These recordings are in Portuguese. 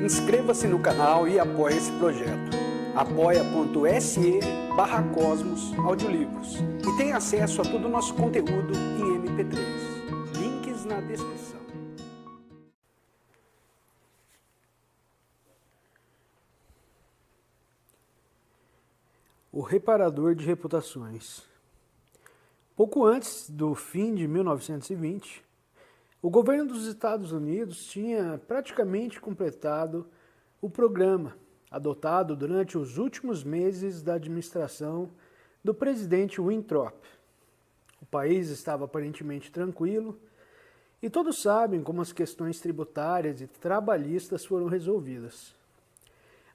Inscreva-se no canal e apoie esse projeto. apoia.se/Cosmos Audiolivros e tenha acesso a todo o nosso conteúdo em MP3. Links na descrição. O reparador de reputações. Pouco antes do fim de 1920, o governo dos Estados Unidos tinha praticamente completado o programa adotado durante os últimos meses da administração do presidente Winthrop. O país estava aparentemente tranquilo e todos sabem como as questões tributárias e trabalhistas foram resolvidas.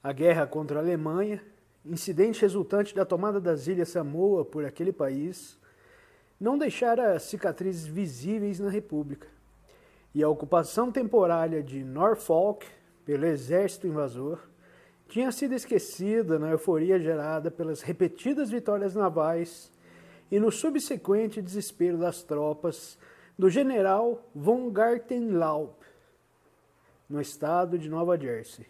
A guerra contra a Alemanha, incidente resultante da tomada das Ilhas Samoa por aquele país, não deixara cicatrizes visíveis na República, e a ocupação temporária de Norfolk pelo exército invasor tinha sido esquecida na euforia gerada pelas repetidas vitórias navais e no subsequente desespero das tropas do general von Gartenlaub, no estado de Nova Jersey.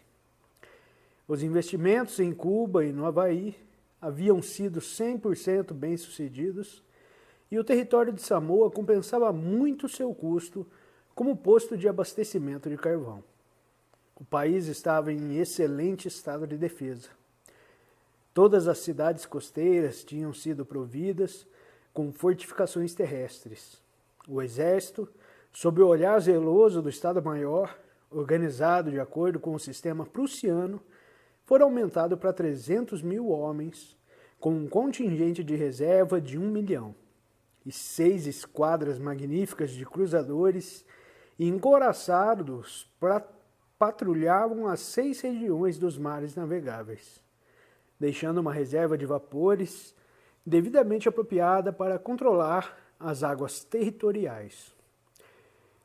Os investimentos em Cuba e no Havaí haviam sido 100% bem-sucedidos e o território de Samoa compensava muito seu custo como posto de abastecimento de carvão. O país estava em excelente estado de defesa. Todas as cidades costeiras tinham sido providas com fortificações terrestres. O exército, sob o olhar zeloso do Estado-Maior, organizado de acordo com o sistema prussiano, foi aumentado para 300 mil homens, com um contingente de reserva de 1 milhão, e 6 esquadras magníficas de cruzadores e encouraçados patrulhavam as 6 regiões dos mares navegáveis, deixando uma reserva de vapores devidamente apropriada para controlar as águas territoriais.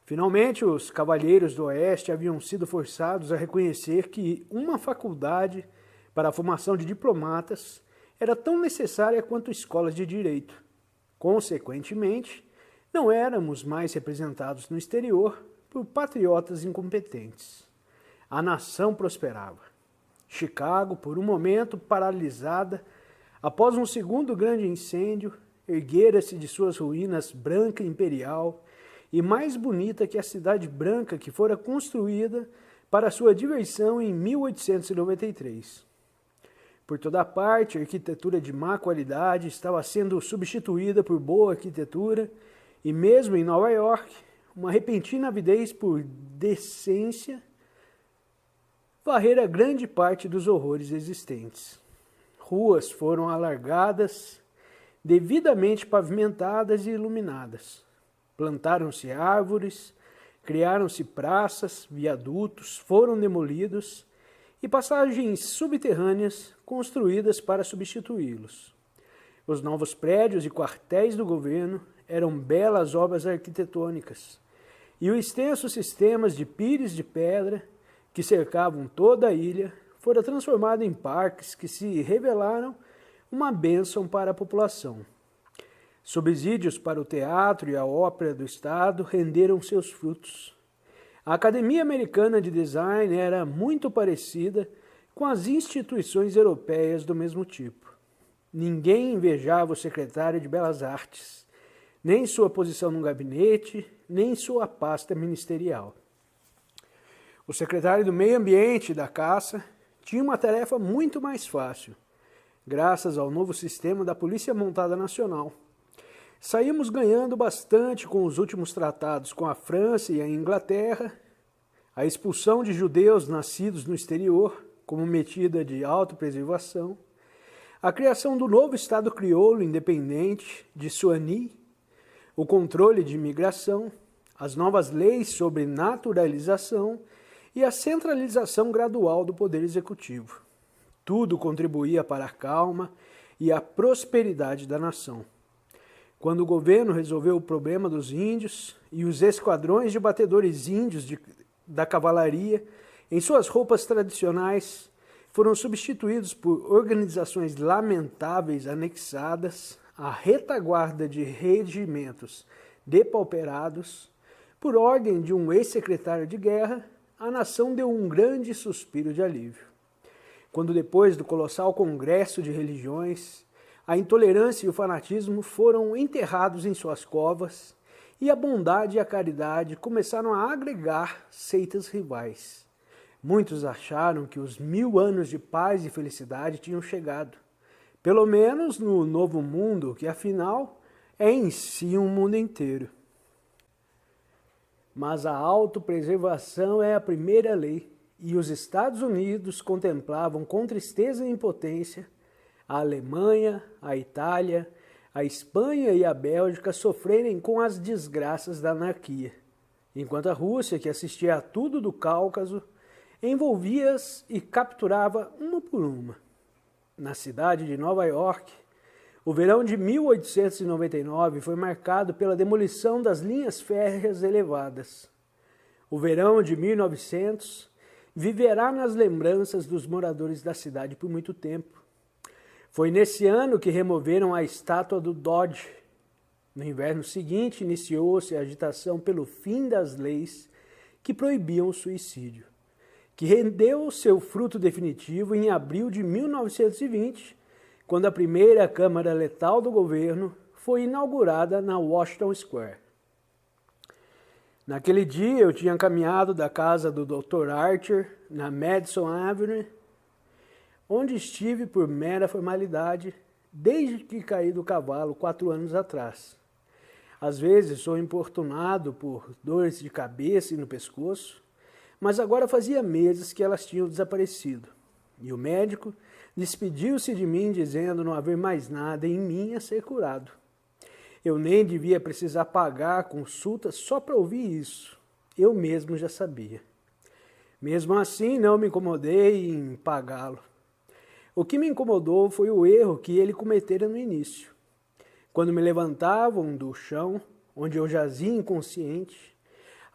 Finalmente, os cavalheiros do Oeste haviam sido forçados a reconhecer que uma faculdade para a formação de diplomatas era tão necessária quanto escolas de direito. Consequentemente, não éramos mais representados no exterior por patriotas incompetentes. A nação prosperava. Chicago, por um momento paralisada, após um segundo grande incêndio, erguera-se de suas ruínas branca e imperial e mais bonita que a cidade branca que fora construída para sua diversão em 1893. Por toda parte, a arquitetura de má qualidade estava sendo substituída por boa arquitetura e mesmo em Nova York, uma repentina avidez por decência varrera grande parte dos horrores existentes. Ruas foram alargadas, devidamente pavimentadas e iluminadas. Plantaram-se árvores, criaram-se praças, viadutos, foram demolidos e passagens subterrâneas construídas para substituí-los. Os novos prédios e quartéis do governo eram belas obras arquitetônicas, e o extenso sistema de pires de pedra que cercavam toda a ilha fora transformado em parques que se revelaram uma bênção para a população. Subsídios para o teatro e a ópera do estado renderam seus frutos. A Academia Americana de Design era muito parecida com as instituições europeias do mesmo tipo. Ninguém invejava o secretário de Belas Artes, nem sua posição no gabinete, nem sua pasta ministerial. O secretário do Meio Ambiente e da Caça tinha uma tarefa muito mais fácil, graças ao novo sistema da Polícia Montada Nacional. Saímos ganhando bastante com os últimos tratados com a França e a Inglaterra, a expulsão de judeus nascidos no exterior como medida de autopreservação, a criação do novo Estado crioulo independente de Suani, o controle de imigração, as novas leis sobre naturalização e a centralização gradual do poder executivo. Tudo contribuía para a calma e a prosperidade da nação. Quando o governo resolveu o problema dos índios e os esquadrões de batedores índios da cavalaria, em suas roupas tradicionais, foram substituídos por organizações lamentáveis anexadas à retaguarda de regimentos depauperados, por ordem de um ex-secretário de guerra, a nação deu um grande suspiro de alívio. Quando depois do colossal congresso de religiões, a intolerância e o fanatismo foram enterrados em suas covas e a bondade e a caridade começaram a agregar seitas rivais. Muitos acharam que os 1000 anos de paz e felicidade tinham chegado, pelo menos no novo mundo, que afinal é em si um mundo inteiro. Mas a autopreservação é a primeira lei, e os Estados Unidos contemplavam com tristeza e impotência a Alemanha, a Itália, a Espanha e a Bélgica sofrerem com as desgraças da anarquia, enquanto a Rússia, que assistia a tudo do Cáucaso, envolvia-as e capturava uma por uma. Na cidade de Nova York, o verão de 1899 foi marcado pela demolição das linhas férreas elevadas. O verão de 1900 viverá nas lembranças dos moradores da cidade por muito tempo. Foi nesse ano que removeram a estátua do Dodge. No inverno seguinte, iniciou-se a agitação pelo fim das leis que proibiam o suicídio, que rendeu seu fruto definitivo em abril de 1920, quando a primeira Câmara Letal do governo foi inaugurada na Washington Square. Naquele dia eu tinha caminhado da casa do Dr. Archer, na Madison Avenue, onde estive por mera formalidade desde que caí do cavalo 4 anos atrás. Às vezes sou importunado por dores de cabeça e no pescoço, mas agora fazia meses que elas tinham desaparecido. E o médico despediu-se de mim dizendo não haver mais nada em mim a ser curado. Eu nem devia precisar pagar a consulta só para ouvir isso. Eu mesmo já sabia. Mesmo assim, não me incomodei em pagá-lo. O que me incomodou foi o erro que ele cometera no início. Quando me levantavam do chão, onde eu jazia inconsciente,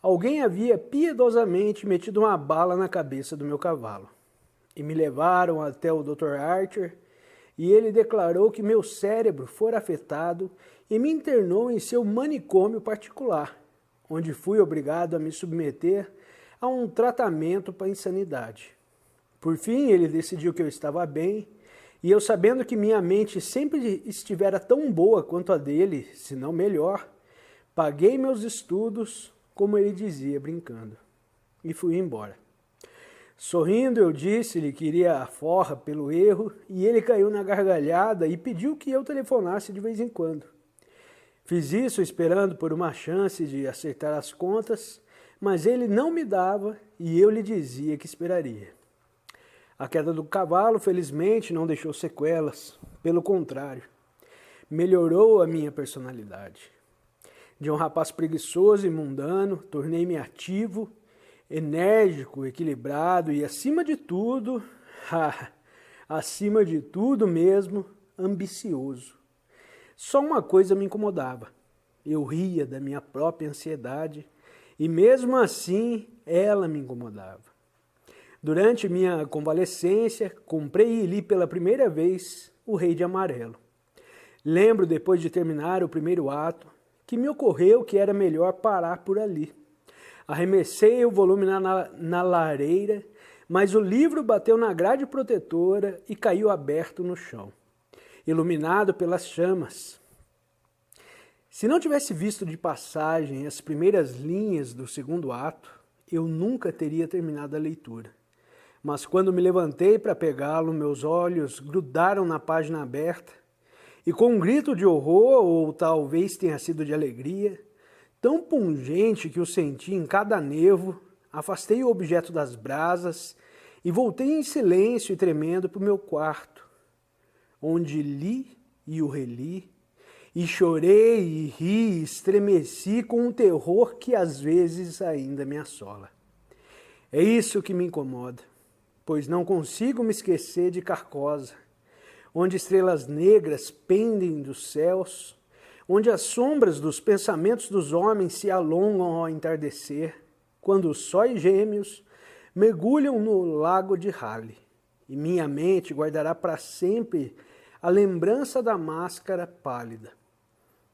alguém havia piedosamente metido uma bala na cabeça do meu cavalo. E me levaram até o Dr. Archer, e ele declarou que meu cérebro fora afetado e me internou em seu manicômio particular, onde fui obrigado a me submeter a um tratamento para insanidade. Por fim, ele decidiu que eu estava bem, e eu, sabendo que minha mente sempre estivera tão boa quanto a dele, se não melhor, paguei meus estudos, como ele dizia, brincando, e fui embora. Sorrindo, eu disse-lhe que iria à forra pelo erro, e ele caiu na gargalhada e pediu que eu telefonasse de vez em quando. Fiz isso esperando por uma chance de acertar as contas, mas ele não me dava e eu lhe dizia que esperaria. A queda do cavalo, felizmente, não deixou sequelas, pelo contrário, melhorou a minha personalidade. De um rapaz preguiçoso e mundano, tornei-me ativo, enérgico, equilibrado e, acima de tudo mesmo, ambicioso. Só uma coisa me incomodava. Eu ria da minha própria ansiedade e, mesmo assim, ela me incomodava. Durante minha convalescência, comprei e li pela primeira vez O Rei de Amarelo. Lembro, depois de terminar o primeiro ato, que me ocorreu que era melhor parar por ali. Arremessei o volume na lareira, mas o livro bateu na grade protetora e caiu aberto no chão, iluminado pelas chamas. Se não tivesse visto de passagem as primeiras linhas do segundo ato, eu nunca teria terminado a leitura. Mas quando me levantei para pegá-lo, meus olhos grudaram na página aberta, e com um grito de horror, ou talvez tenha sido de alegria, tão pungente que o senti em cada nervo, afastei o objeto das brasas e voltei em silêncio e tremendo para o meu quarto, onde li e o reli, e chorei e ri e estremeci com um terror que às vezes ainda me assola. É isso que me incomoda, pois não consigo me esquecer de Carcosa, onde estrelas negras pendem dos céus, onde as sombras dos pensamentos dos homens se alongam ao entardecer, quando os sóis gêmeos mergulham no lago de Halley, e minha mente guardará para sempre a lembrança da máscara pálida.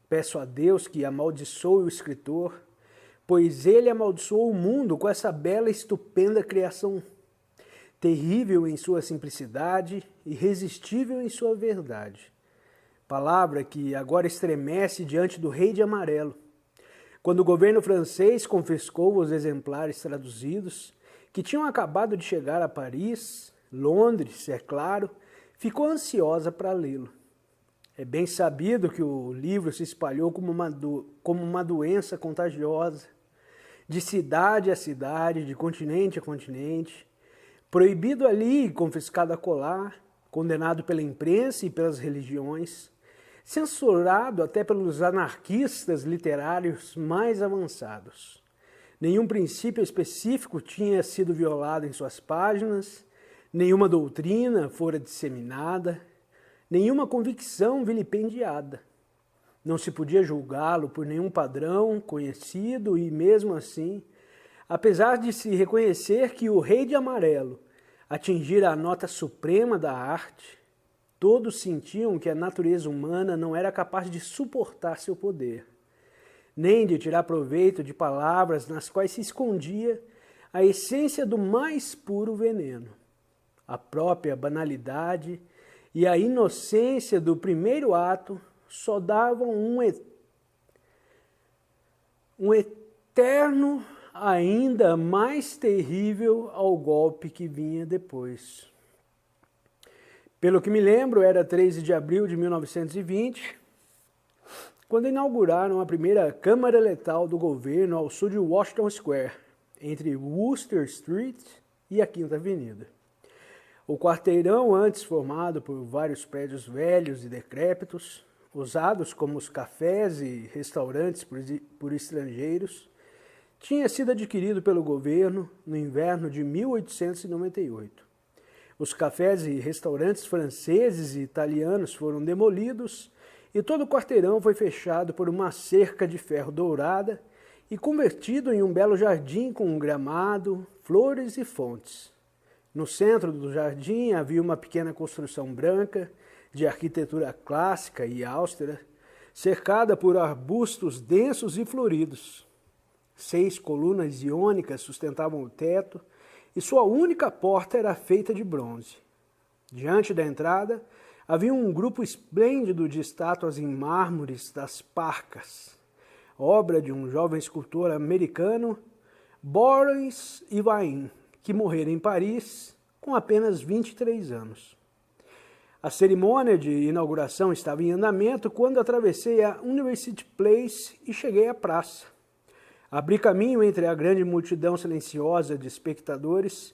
Peço a Deus que amaldiçoe o escritor, pois ele amaldiçoou o mundo com essa bela e estupenda criação, terrível em sua simplicidade, irresistível em sua verdade. Palavra que agora estremece diante do rei de amarelo. Quando o governo francês confiscou os exemplares traduzidos, que tinham acabado de chegar a Paris, Londres, é claro, ficou ansiosa para lê-lo. É bem sabido que o livro se espalhou como uma doença contagiosa, de cidade a cidade, de continente a continente, proibido ali e confiscado acolá, condenado pela imprensa e pelas religiões, censurado até pelos anarquistas literários mais avançados. Nenhum princípio específico tinha sido violado em suas páginas, nenhuma doutrina fora disseminada, nenhuma convicção vilipendiada. Não se podia julgá-lo por nenhum padrão conhecido e, mesmo assim, apesar de se reconhecer que o Rei de Amarelo atingira a nota suprema da arte, todos sentiam que a natureza humana não era capaz de suportar seu poder, nem de tirar proveito de palavras nas quais se escondia a essência do mais puro veneno. A própria banalidade e a inocência do primeiro ato só davam um eterno ainda mais terrível ao golpe que vinha depois. Pelo que me lembro, era 13 de abril de 1920, quando inauguraram a primeira Câmara Letal do governo ao sul de Washington Square, entre Wooster Street e a Quinta Avenida. O quarteirão, antes formado por vários prédios velhos e decrépitos, usados como os cafés e restaurantes por estrangeiros, tinha sido adquirido pelo governo no inverno de 1898. Os cafés e restaurantes franceses e italianos foram demolidos e todo o quarteirão foi fechado por uma cerca de ferro dourada e convertido em um belo jardim com um gramado, flores e fontes. No centro do jardim havia uma pequena construção branca, de arquitetura clássica e austera, cercada por arbustos densos e floridos. 6 colunas iônicas sustentavam o teto e sua única porta era feita de bronze. Diante da entrada havia um grupo esplêndido de estátuas em mármores das Parcas, obra de um jovem escultor americano, Boris Ivain, que morrera em Paris com apenas 23 anos. A cerimônia de inauguração estava em andamento quando atravessei a University Place e cheguei à praça. Abri caminho entre a grande multidão silenciosa de espectadores,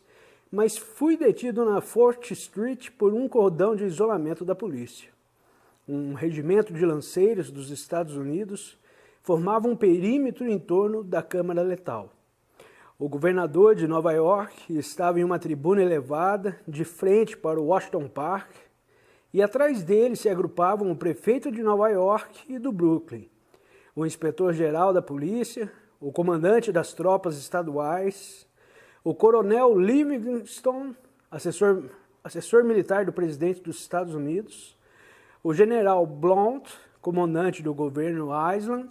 mas fui detido na Fourth Street por um cordão de isolamento da polícia. Um regimento de lanceiros dos Estados Unidos formava um perímetro em torno da Câmara Letal. O governador de Nova York estava em uma tribuna elevada, de frente para o Washington Park, e atrás dele se agrupavam o prefeito de Nova York e do Brooklyn, o inspetor-geral da polícia, o comandante das tropas estaduais, o coronel Livingston, assessor militar do presidente dos Estados Unidos, o general Blount, comandante do governo Island,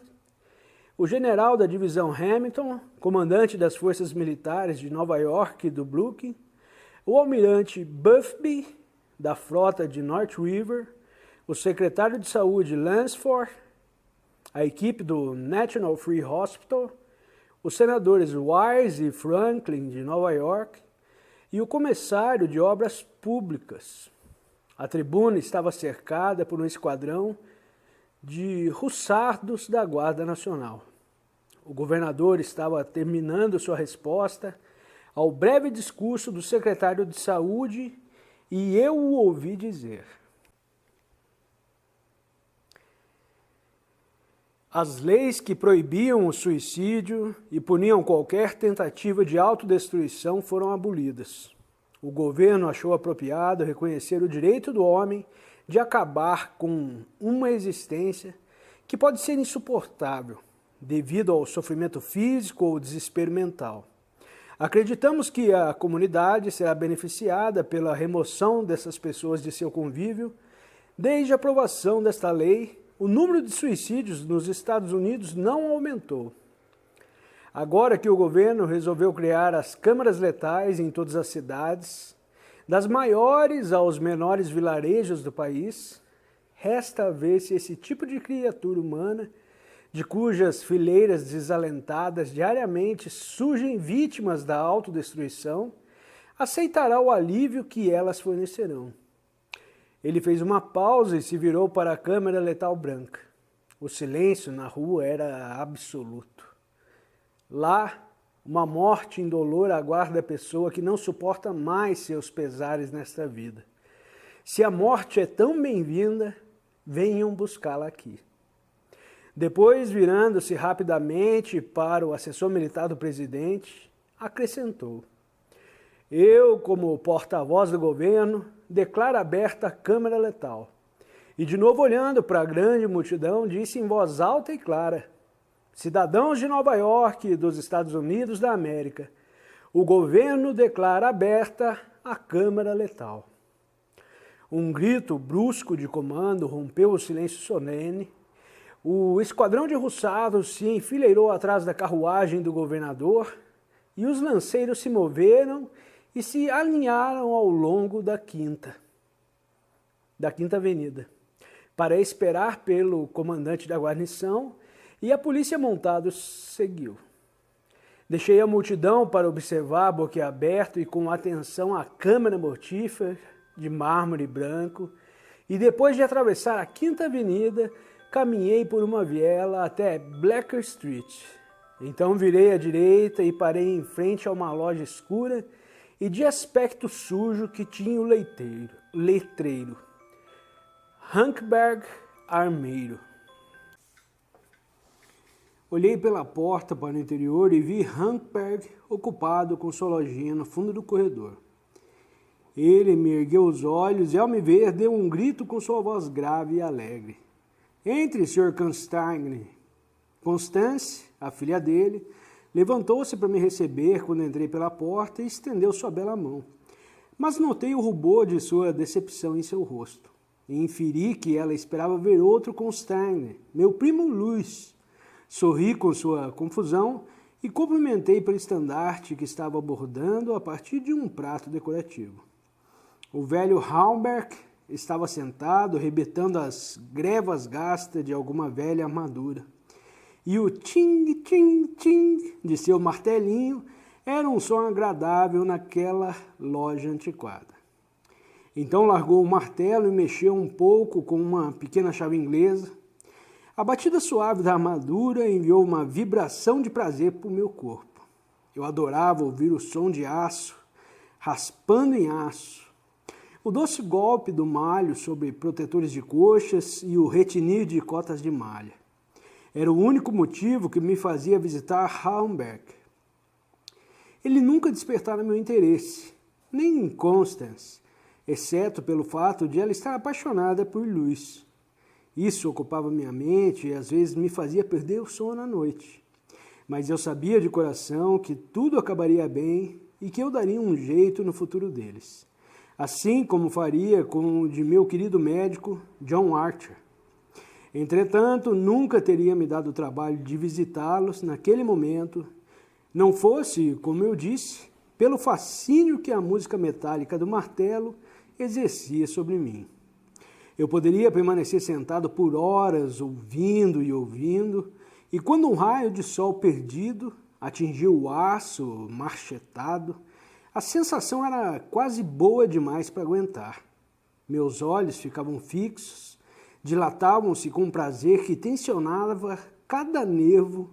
o general da divisão Hamilton, comandante das forças militares de Nova York e do Brooklyn, o almirante Bufby, da frota de North River, o secretário de saúde Lansford, a equipe do National Free Hospital, os senadores Wise e Franklin de Nova York e o comissário de obras públicas. A tribuna estava cercada por um esquadrão de hussardos da Guarda Nacional. O governador estava terminando sua resposta ao breve discurso do secretário de saúde e eu o ouvi dizer: as leis que proibiam o suicídio e puniam qualquer tentativa de autodestruição foram abolidas. O governo achou apropriado reconhecer o direito do homem de acabar com uma existência que pode ser insuportável devido ao sofrimento físico ou desespero mental. Acreditamos que a comunidade será beneficiada pela remoção dessas pessoas de seu convívio. Desde a aprovação desta lei, o número de suicídios nos Estados Unidos não aumentou. Agora que o governo resolveu criar as câmaras letais em todas as cidades, das maiores aos menores vilarejos do país, resta ver se esse tipo de criatura humana, de cujas fileiras desalentadas diariamente surgem vítimas da autodestruição, aceitará o alívio que elas fornecerão. Ele fez uma pausa e se virou para a câmara letal branca. O silêncio na rua era absoluto. Lá, uma morte indolor aguarda a pessoa que não suporta mais seus pesares nesta vida. Se a morte é tão bem-vinda, venham buscá-la aqui. Depois, virando-se rapidamente para o assessor militar do presidente, acrescentou: eu, como porta-voz do governo, declaro aberta a câmara letal. E de novo olhando para a grande multidão, disse em voz alta e clara: cidadãos de Nova York e dos Estados Unidos da América, o governo declara aberta a câmara letal. Um grito brusco de comando rompeu o silêncio solene. O esquadrão de russados se enfileirou atrás da carruagem do governador e os lanceiros se moveram e se alinharam ao longo da Quinta Avenida, para esperar pelo comandante da guarnição, e a polícia montada seguiu. Deixei a multidão para observar boquiaberto e com atenção a câmara mortífera de mármore branco, e depois de atravessar a Quinta Avenida, caminhei por uma viela até Bleecker Street. Então virei à direita e parei em frente a uma loja escura e de aspecto sujo que tinha o letreiro Huckleberry Armeiro. Olhei pela porta para o interior e vi Huckleberry ocupado com sua lojinha no fundo do corredor. Ele me ergueu os olhos e, ao me ver, deu um grito com sua voz grave e alegre. Entre, Sr. Constantine. Constance, a filha dele, levantou-se para me receber quando entrei pela porta e estendeu sua bela mão. Mas notei o rubor de sua decepção em seu rosto. E inferi que ela esperava ver outro Constantine, meu primo Luiz. Sorri com sua confusão e cumprimentei pelo estandarte que estava bordando a partir de um prato decorativo. O velho Halberg estava sentado, rebetando as grevas gastas de alguma velha armadura. E o ting, ting, ting de seu martelinho era um som agradável naquela loja antiquada. Então largou o martelo e mexeu um pouco com uma pequena chave inglesa. A batida suave da armadura enviou uma vibração de prazer para o meu corpo. Eu adorava ouvir o som de aço, raspando em aço. O doce golpe do malho sobre protetores de coxas e o retinir de cotas de malha. Era o único motivo que me fazia visitar Halberg. Ele nunca despertara meu interesse, nem Constance, exceto pelo fato de ela estar apaixonada por Luiz. Isso ocupava minha mente e às vezes me fazia perder o sono à noite. Mas eu sabia de coração que tudo acabaria bem e que eu daria um jeito no futuro deles. Assim como faria com o de meu querido médico, John Archer. Entretanto, nunca teria me dado o trabalho de visitá-los naquele momento, não fosse, como eu disse, pelo fascínio que a música metálica do martelo exercia sobre mim. Eu poderia permanecer sentado por horas, ouvindo e ouvindo, e quando um raio de sol perdido atingiu o aço marchetado, a sensação era quase boa demais para aguentar. Meus olhos ficavam fixos, dilatavam-se com um prazer que tensionava cada nervo,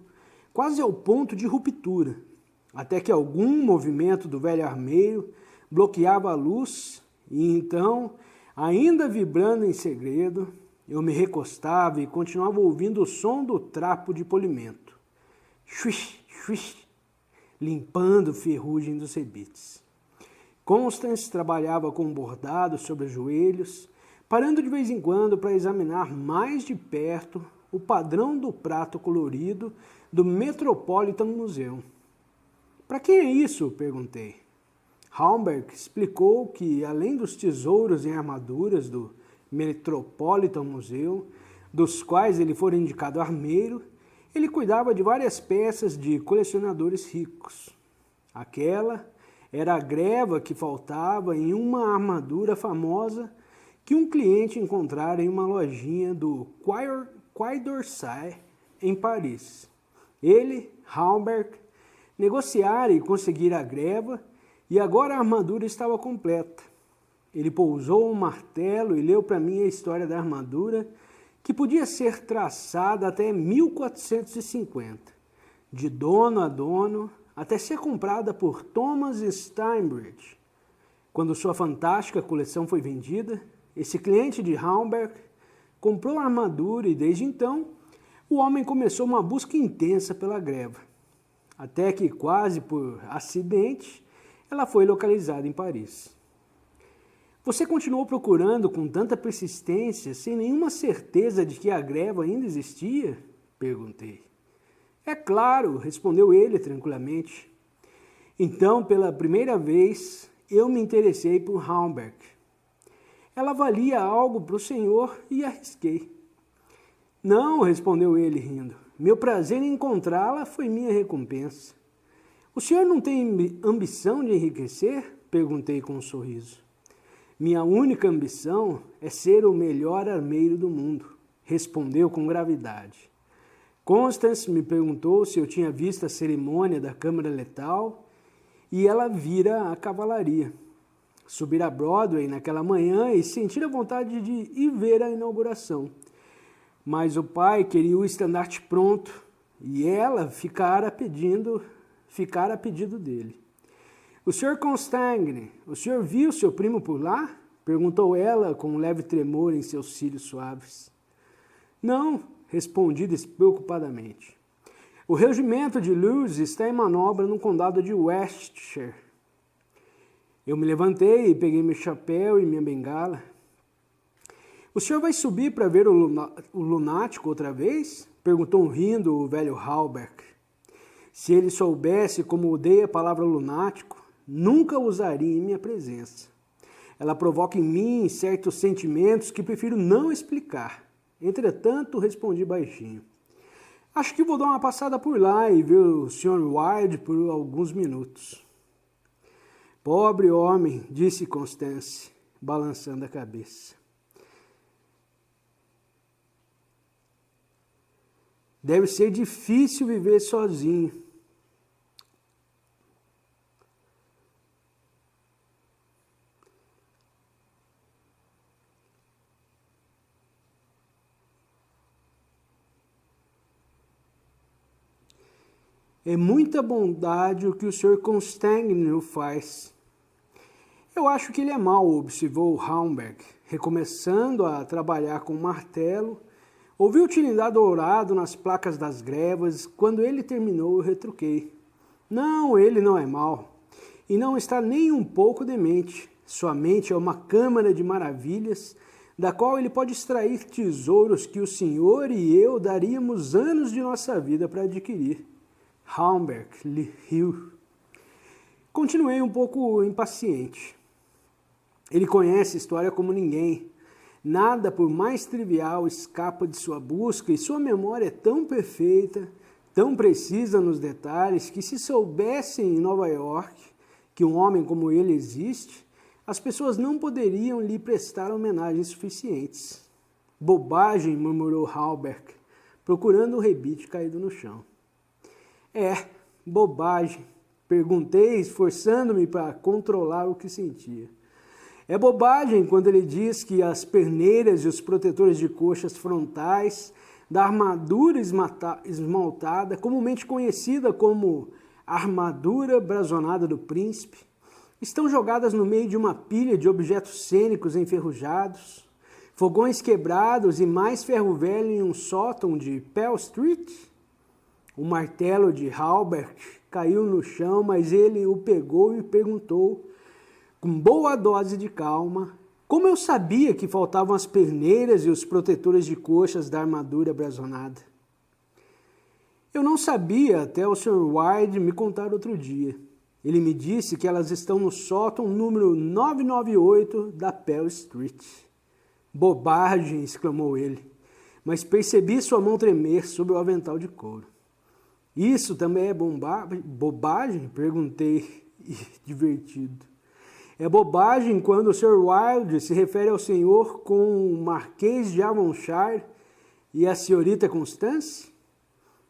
quase ao ponto de ruptura, até que algum movimento do velho armeiro bloqueava a luz e então, ainda vibrando em segredo, eu me recostava e continuava ouvindo o som do trapo de polimento. Swish, swish, limpando ferrugem dos rebites. Constance trabalhava com um bordado sobre os joelhos, parando de vez em quando para examinar mais de perto o padrão do prato colorido do Metropolitan Museum. Para quem é isso? Perguntei. Halberg explicou que, além dos tesouros em armaduras do Metropolitan Museum, dos quais ele fora indicado armeiro, Ele cuidava de várias peças de colecionadores ricos. Aquela era a greva que faltava em uma armadura famosa que um cliente encontrara em uma lojinha do Quai d'Orsay, em Paris. Ele, Halberg, negociara e conseguira a greva, e agora a armadura estava completa. Ele pousou um martelo e leu para mim a história da armadura, que podia ser traçada até 1450, de dono a dono, até ser comprada por Thomas Steinbridge. Quando sua fantástica coleção foi vendida, esse cliente de Halberg comprou a armadura e, desde então, o homem começou uma busca intensa pela greva, até que, quase por acidente, ela foi localizada em Paris. Você continuou procurando com tanta persistência, sem nenhuma certeza de que a greva ainda existia? Perguntei. É claro, respondeu ele tranquilamente. Então, pela primeira vez, eu me interessei por Halberg. Ela valia algo para o senhor e arrisquei. Não, respondeu ele rindo. Meu prazer em encontrá-la foi minha recompensa. O senhor não tem ambição de enriquecer? Perguntei com um sorriso. Minha única ambição é ser o melhor armeiro do mundo, respondeu com gravidade. Constance me perguntou se eu tinha visto a cerimônia da Câmara Letal e ela vira a cavalaria. Subir a Broadway naquela manhã e sentir a vontade de ir ver a inauguração. Mas o pai queria o estandarte pronto e ela ficara a pedido dele. O Sr. Constangne, o senhor viu seu primo por lá? Perguntou ela com um leve tremor em seus cílios suaves. Não, respondi despreocupadamente. O regimento de Lewis está em manobra no condado de Westshire. Eu me levantei e peguei meu chapéu e minha bengala. O senhor vai subir para ver o lunático outra vez? Perguntou rindo o velho Halberg. Se ele soubesse como odeia a palavra lunático, nunca usaria em minha presença. Ela provoca em mim certos sentimentos que prefiro não explicar. Entretanto, respondi baixinho. Acho que vou dar uma passada por lá e ver o Sr. Wilde por alguns minutos. Pobre homem, disse Constance, balançando a cabeça. Deve ser difícil viver sozinho. É muita bondade o que o Sr. Constangne faz. Eu acho que ele é mau, observou Halberg, recomeçando a trabalhar com o martelo. Ouvi o tilindar dourado nas placas das grevas. Quando ele terminou, eu retruquei. Não, ele não é mau. E não está nem um pouco demente. Sua mente é uma câmara de maravilhas, da qual ele pode extrair tesouros que o senhor e eu daríamos anos de nossa vida para adquirir. Halberg riu. Continuei um pouco impaciente. Ele conhece a história como ninguém. Nada, por mais trivial, escapa de sua busca e sua memória é tão perfeita, tão precisa nos detalhes, que se soubessem em Nova York que um homem como ele existe, as pessoas não poderiam lhe prestar homenagens suficientes. Bobagem, murmurou Halberg, procurando o rebite caído no chão. Bobagem, perguntei, esforçando-me para controlar o que sentia. É bobagem quando ele diz que as perneiras e os protetores de coxas frontais da armadura esmaltada, comumente conhecida como armadura brazonada do príncipe, estão jogadas no meio de uma pilha de objetos cênicos enferrujados, fogões quebrados e mais ferro velho em um sótão de Pell Street? O martelo de Halberg caiu no chão, mas ele o pegou e perguntou, com boa dose de calma, como eu sabia que faltavam as perneiras e os protetores de coxas da armadura brazonada. Eu não sabia até o Sr. Wilde me contar outro dia. Ele me disse que elas estão no sótão número 998 da Pell Street. Bobagem, exclamou ele. mas percebi sua mão tremer sob o avental de couro. Isso também é bobagem? Perguntei, divertido. É bobagem quando o Sr. Wilde se refere ao senhor com o Marquês de Avonshire e a senhorita Constance?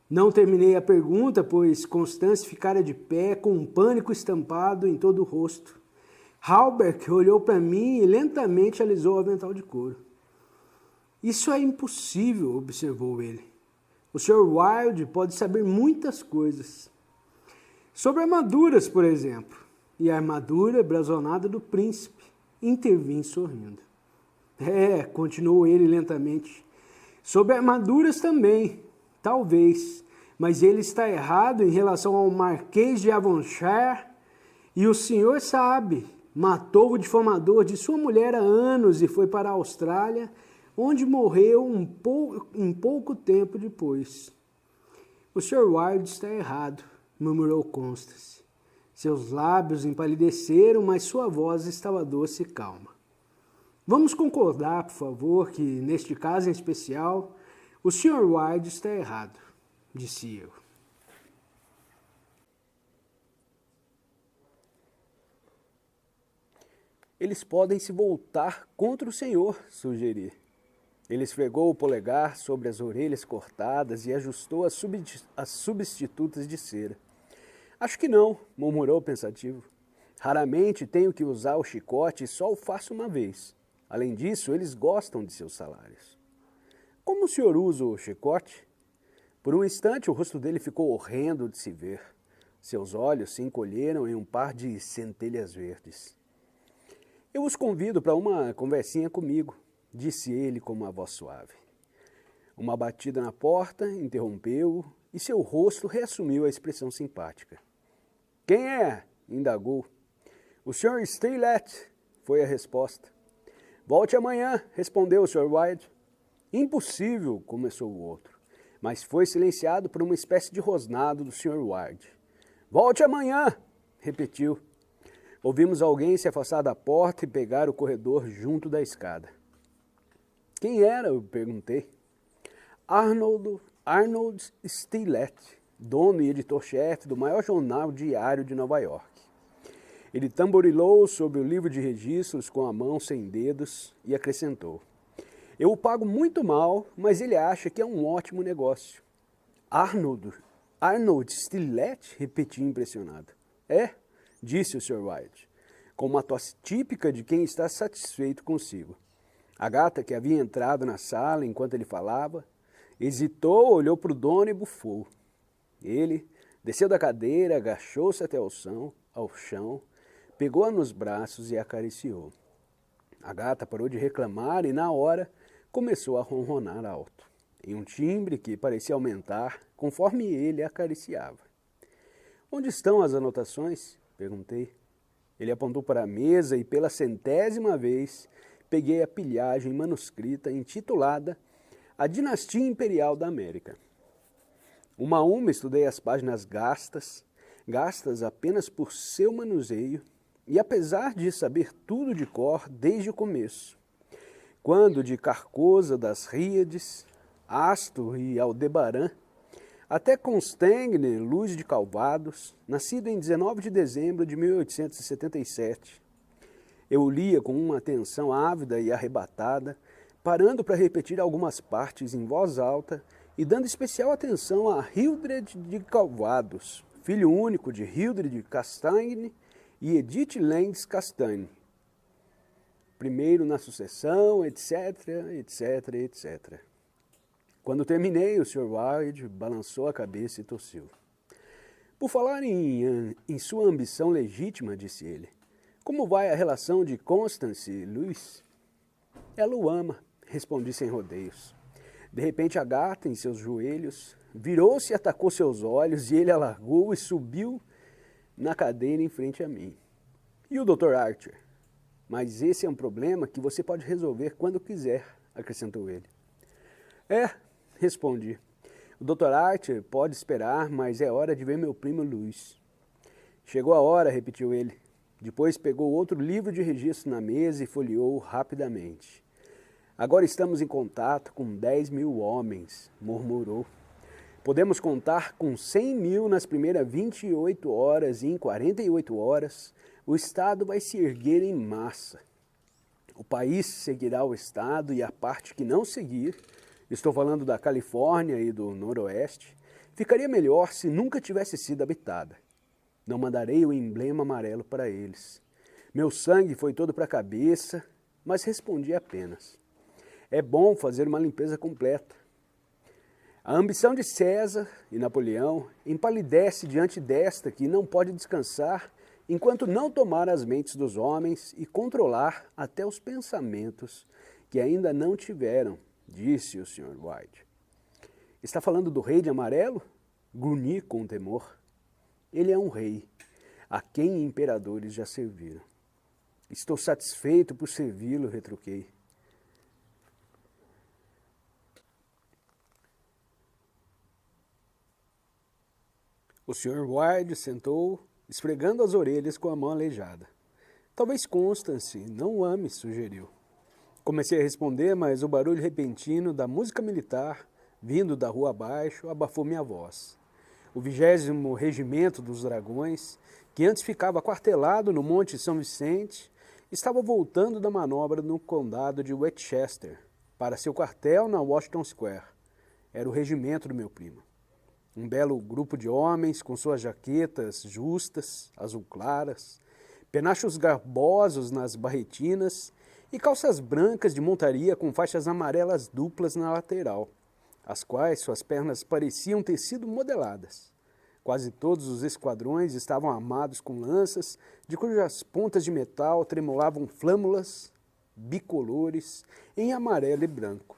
Não terminei a pergunta, pois Constance ficara de pé com um pânico estampado em todo o rosto. Halbert olhou para mim e lentamente alisou o avental de couro. Isso é impossível, observou ele. O Sr. Wilde pode saber muitas coisas. Sobre armaduras, por exemplo. E a armadura blasonada do príncipe. Intervim sorrindo. Continuou ele lentamente. Sobre armaduras também. Talvez. Mas ele está errado em relação ao Marquês de Avonshire. E o senhor sabe. Matou o difamador de sua mulher há anos e foi para a Austrália, onde morreu um pouco tempo depois. O Sr. Wilde está errado, murmurou Constance. Seus lábios empalideceram, mas sua voz estava doce e calma. Vamos concordar, por favor, que, neste caso em especial, o Sr. Wilde está errado, disse eu. Eles podem se voltar contra o senhor, sugeri. Ele esfregou o polegar sobre as orelhas cortadas e ajustou as substitutas de cera. Acho que não, murmurou pensativo. Raramente tenho que usar o chicote e só o faço uma vez. Além disso, eles gostam de seus salários. Como o senhor usa o chicote? Por um instante o rosto dele ficou horrendo de se ver. Seus olhos se encolheram em um par de centelhas verdes. Eu os convido para uma conversinha comigo, disse ele com uma voz suave. Uma batida na porta interrompeu-o e seu rosto reassumiu a expressão simpática. Quem é? Indagou. O Sr. Steelette, foi a resposta. Volte amanhã, respondeu o Sr. Wilde. Impossível, começou o outro, mas foi silenciado por uma espécie de rosnado do Sr. Wilde. Volte amanhã, repetiu. Ouvimos alguém se afastar da porta e pegar o corredor junto da escada. Quem era? Eu perguntei. Arnold Steelette, dono e editor-chefe do maior jornal diário de Nova York. Ele tamborilou sobre o livro de registros com a mão sem dedos e acrescentou. Eu o pago muito mal, mas ele acha que é um ótimo negócio. Arnold Steelette? Repeti impressionado. Disse o Sr. Wilde, com uma tosse típica de quem está satisfeito consigo. A gata, que havia entrado na sala enquanto ele falava, hesitou, olhou para o dono e bufou. Ele desceu da cadeira, agachou-se até ao chão, pegou-a nos braços e a acariciou. A gata parou de reclamar e, na hora, começou a ronronar alto, em um timbre que parecia aumentar conforme ele a acariciava. Onde estão as anotações? Perguntei. Ele apontou para a mesa e, pela 100ª vez, peguei a pilhagem manuscrita intitulada A Dinastia Imperial da América. Uma a uma estudei as páginas gastas apenas por seu manuseio, e apesar de saber tudo de cor desde o começo, quando de Carcosa das Ríades, Astor e Aldebaran, até Constangne Luz de Calvados, nascido em 19 de dezembro de 1877. Eu o lia com uma atenção ávida e arrebatada, parando para repetir algumas partes em voz alta e dando especial atenção a Hildred de Calvados, filho único de Hildred Castaigne e Edith Lenz Castaigne. Primeiro na sucessão, etc, etc, etc. Quando terminei, o Sr. Wilde balançou a cabeça e tossiu. Por falar em sua ambição legítima, disse ele, como vai a relação de Constance e Louis? Ela o ama, respondi sem rodeios. De repente a gata, em seus joelhos, virou-se e atacou seus olhos, e ele a largou e subiu na cadeira em frente a mim. E o Dr. Archer? Mas esse é um problema que você pode resolver quando quiser, acrescentou ele. Respondi. O Dr. Archer pode esperar, mas é hora de ver meu primo Luiz. Chegou a hora, repetiu ele. Depois pegou outro livro de registro na mesa e folheou rapidamente. Agora estamos em contato com 10.000 homens, murmurou. Podemos contar com 100.000 nas primeiras 28 horas e em 48 horas o Estado vai se erguer em massa. O país seguirá o Estado e a parte que não seguir, estou falando da Califórnia e do Noroeste, ficaria melhor se nunca tivesse sido habitada. Não mandarei o emblema amarelo para eles. Meu sangue foi todo para a cabeça, mas respondi apenas. É bom fazer uma limpeza completa. A ambição de César e Napoleão empalidece diante desta que não pode descansar enquanto não tomar as mentes dos homens e controlar até os pensamentos que ainda não tiveram, disse o Sr. White. Está falando do rei de amarelo? Grunhi com temor. Ele é um rei, a quem imperadores já serviram. Estou satisfeito por servi-lo, retruquei. O Sr. Wilde sentou, esfregando as orelhas com a mão aleijada. Talvez Constance não o ame, sugeriu. Comecei a responder, mas o barulho repentino da música militar, vindo da rua abaixo, abafou minha voz. O 20º Regimento dos Dragões, que antes ficava quartelado no Monte São Vicente, estava voltando da manobra no condado de Westchester, para seu quartel na Washington Square. Era o regimento do meu primo. Um belo grupo de homens com suas jaquetas justas, azul claras, penachos garbosos nas barretinas e calças brancas de montaria com faixas amarelas duplas na lateral, as quais suas pernas pareciam ter sido modeladas. Quase todos os esquadrões estavam armados com lanças, de cujas pontas de metal tremulavam flâmulas bicolores em amarelo e branco.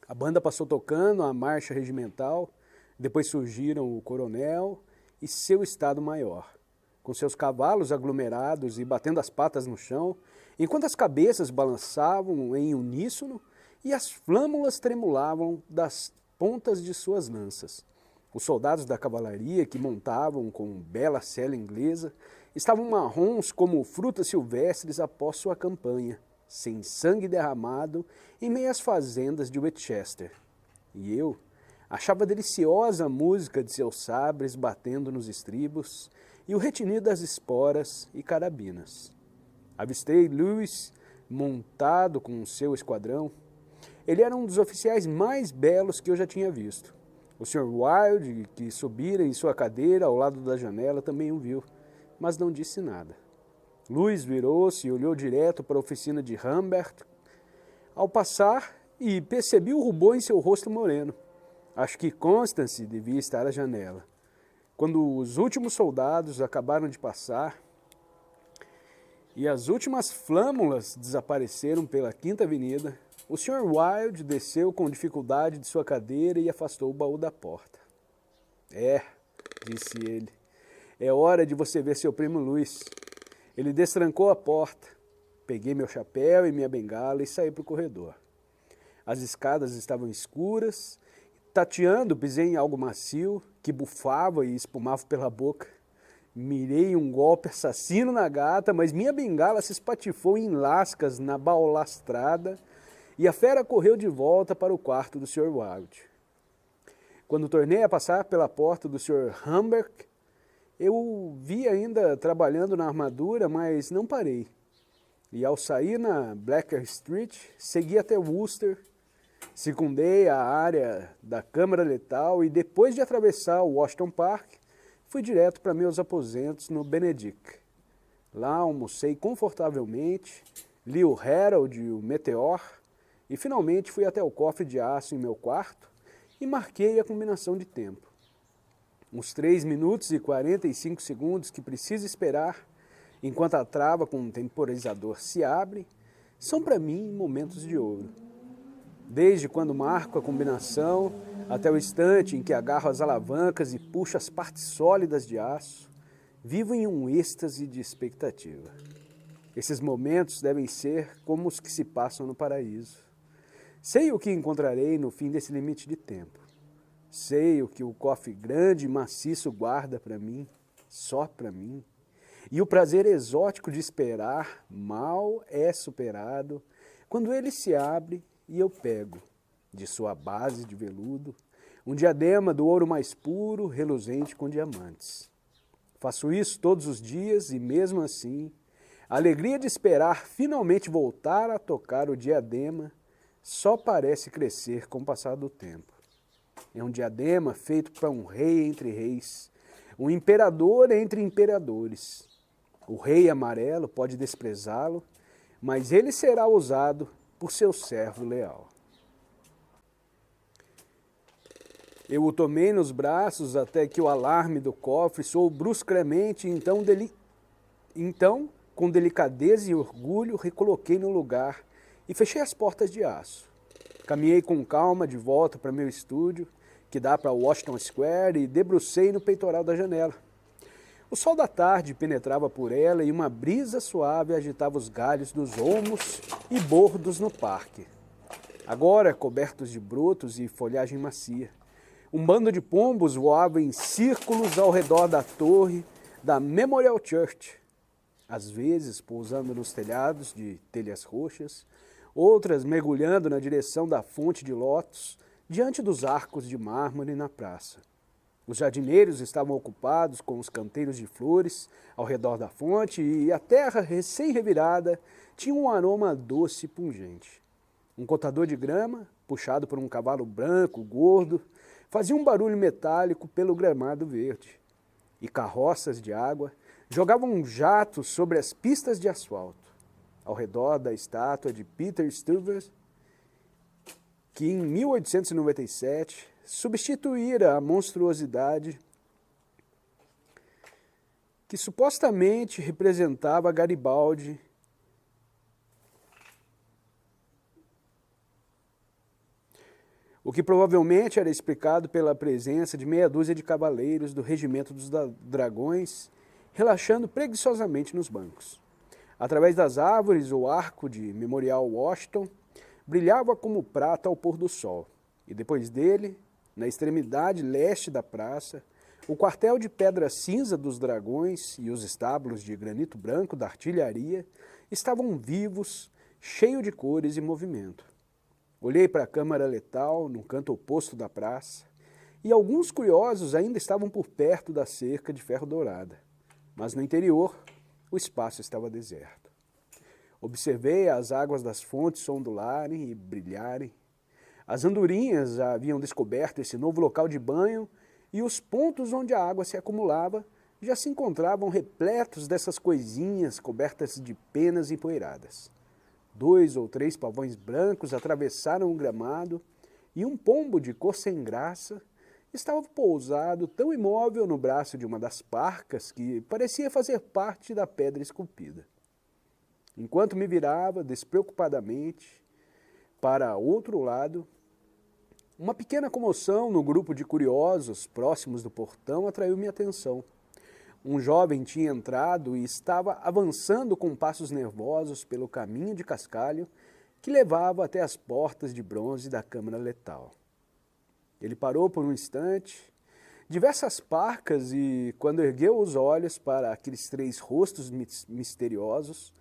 A banda passou tocando a marcha regimental. Depois surgiram o coronel e seu estado-maior, com seus cavalos aglomerados e batendo as patas no chão, enquanto as cabeças balançavam em uníssono e as flâmulas tremulavam das pontas de suas lanças. Os soldados da cavalaria, que montavam com bela sela inglesa, estavam marrons como frutas silvestres após sua campanha, sem sangue derramado, em meias fazendas de Westchester. E eu achava deliciosa a música de seus sabres batendo nos estribos e o retinido das esporas e carabinas. Avistei Lewis montado com seu esquadrão. Ele era um dos oficiais mais belos que eu já tinha visto. O Sr. Wilde, que subira em sua cadeira ao lado da janela, também o viu, mas não disse nada. Lewis virou-se e olhou direto para a oficina de Humbert ao passar e percebi o rubor em seu rosto moreno. Acho que Constance devia estar à janela. Quando os últimos soldados acabaram de passar e as últimas flâmulas desapareceram pela Quinta Avenida, o Sr. Wilde desceu com dificuldade de sua cadeira e afastou o baú da porta. É, disse ele, é hora de você ver seu primo Luiz. Ele destrancou a porta. Peguei meu chapéu e minha bengala e saí para o corredor. As escadas estavam escuras. Tateando, pisei em algo macio, que bufava e espumava pela boca. Mirei um golpe assassino na gata, mas minha bengala se espatifou em lascas na balastrada e a fera correu de volta para o quarto do Sr. Wilde. Quando tornei a passar pela porta do Sr. Humbert, eu o vi ainda trabalhando na armadura, mas não parei. E ao sair na Blacker Street, segui até Worcester. Circundei a área da Câmara Letal e, depois de atravessar o Washington Park, fui direto para meus aposentos no Benedict. Lá almocei confortavelmente, li o Herald e o Meteor e finalmente fui até o cofre de aço em meu quarto e marquei a combinação de tempo. Uns 3 minutos e 45 segundos que preciso esperar enquanto a trava com o temporizador se abre são para mim momentos de ouro. Desde quando marco a combinação até o instante em que agarro as alavancas e puxo as partes sólidas de aço, vivo em um êxtase de expectativa. Esses momentos devem ser como os que se passam no paraíso. Sei o que encontrarei no fim desse limite de tempo. Sei o que o cofre grande e maciço guarda para mim, só para mim. E o prazer exótico de esperar mal é superado quando ele se abre e eu pego, de sua base de veludo, um diadema do ouro mais puro, reluzente com diamantes. Faço isso todos os dias e mesmo assim, a alegria de esperar finalmente voltar a tocar o diadema só parece crescer com o passar do tempo. É um diadema feito para um rei entre reis, um imperador entre imperadores. O rei amarelo pode desprezá-lo, mas ele será usado por seu servo leal. Eu o tomei nos braços até que o alarme do cofre soou bruscamente, então, com delicadeza e orgulho, recoloquei no lugar e fechei as portas de aço. Caminhei com calma de volta para meu estúdio, que dá para Washington Square, e debrucei no peitoral da janela. O sol da tarde penetrava por ela e uma brisa suave agitava os galhos dos olmos e bordos no parque, agora cobertos de brotos e folhagem macia. Um bando de pombos voava em círculos ao redor da torre da Memorial Church, às vezes pousando nos telhados de telhas roxas, outras mergulhando na direção da fonte de lótus, diante dos arcos de mármore na praça. Os jardineiros estavam ocupados com os canteiros de flores ao redor da fonte e a terra recém-revirada tinha um aroma doce e pungente. Um cortador de grama, puxado por um cavalo branco, gordo, fazia um barulho metálico pelo gramado verde. E carroças de água jogavam jatos sobre as pistas de asfalto, ao redor da estátua de Peter Stuyvesant, que em 1897 substituíra a monstruosidade que supostamente representava Garibaldi o que provavelmente era explicado pela presença de meia dúzia de cavaleiros do regimento dos dragões, relaxando preguiçosamente nos bancos. Através das árvores, o arco de Memorial Washington brilhava como prata ao pôr do sol, e depois dele, na extremidade leste da praça, o quartel de pedra cinza dos dragões e os estábulos de granito branco da artilharia estavam vivos, cheios de cores e movimento. Olhei para a câmara letal, no canto oposto da praça, e alguns curiosos ainda estavam por perto da cerca de ferro dourada. Mas no interior, o espaço estava deserto. Observei as águas das fontes ondularem e brilharem. As andorinhas já haviam descoberto esse novo local de banho e os pontos onde a água se acumulava já se encontravam repletos dessas coisinhas cobertas de penas empoeiradas. 2 ou 3 pavões brancos atravessaram o gramado e um pombo de cor sem graça estava pousado tão imóvel no braço de uma das parcas que parecia fazer parte da pedra esculpida. Enquanto me virava despreocupadamente para outro lado, uma pequena comoção no grupo de curiosos próximos do portão atraiu minha atenção. Um jovem tinha entrado e estava avançando com passos nervosos pelo caminho de cascalho que levava até as portas de bronze da câmara letal. Ele parou por um instante, diversas parcas, e quando ergueu os olhos para aqueles 3 rostos misteriosos,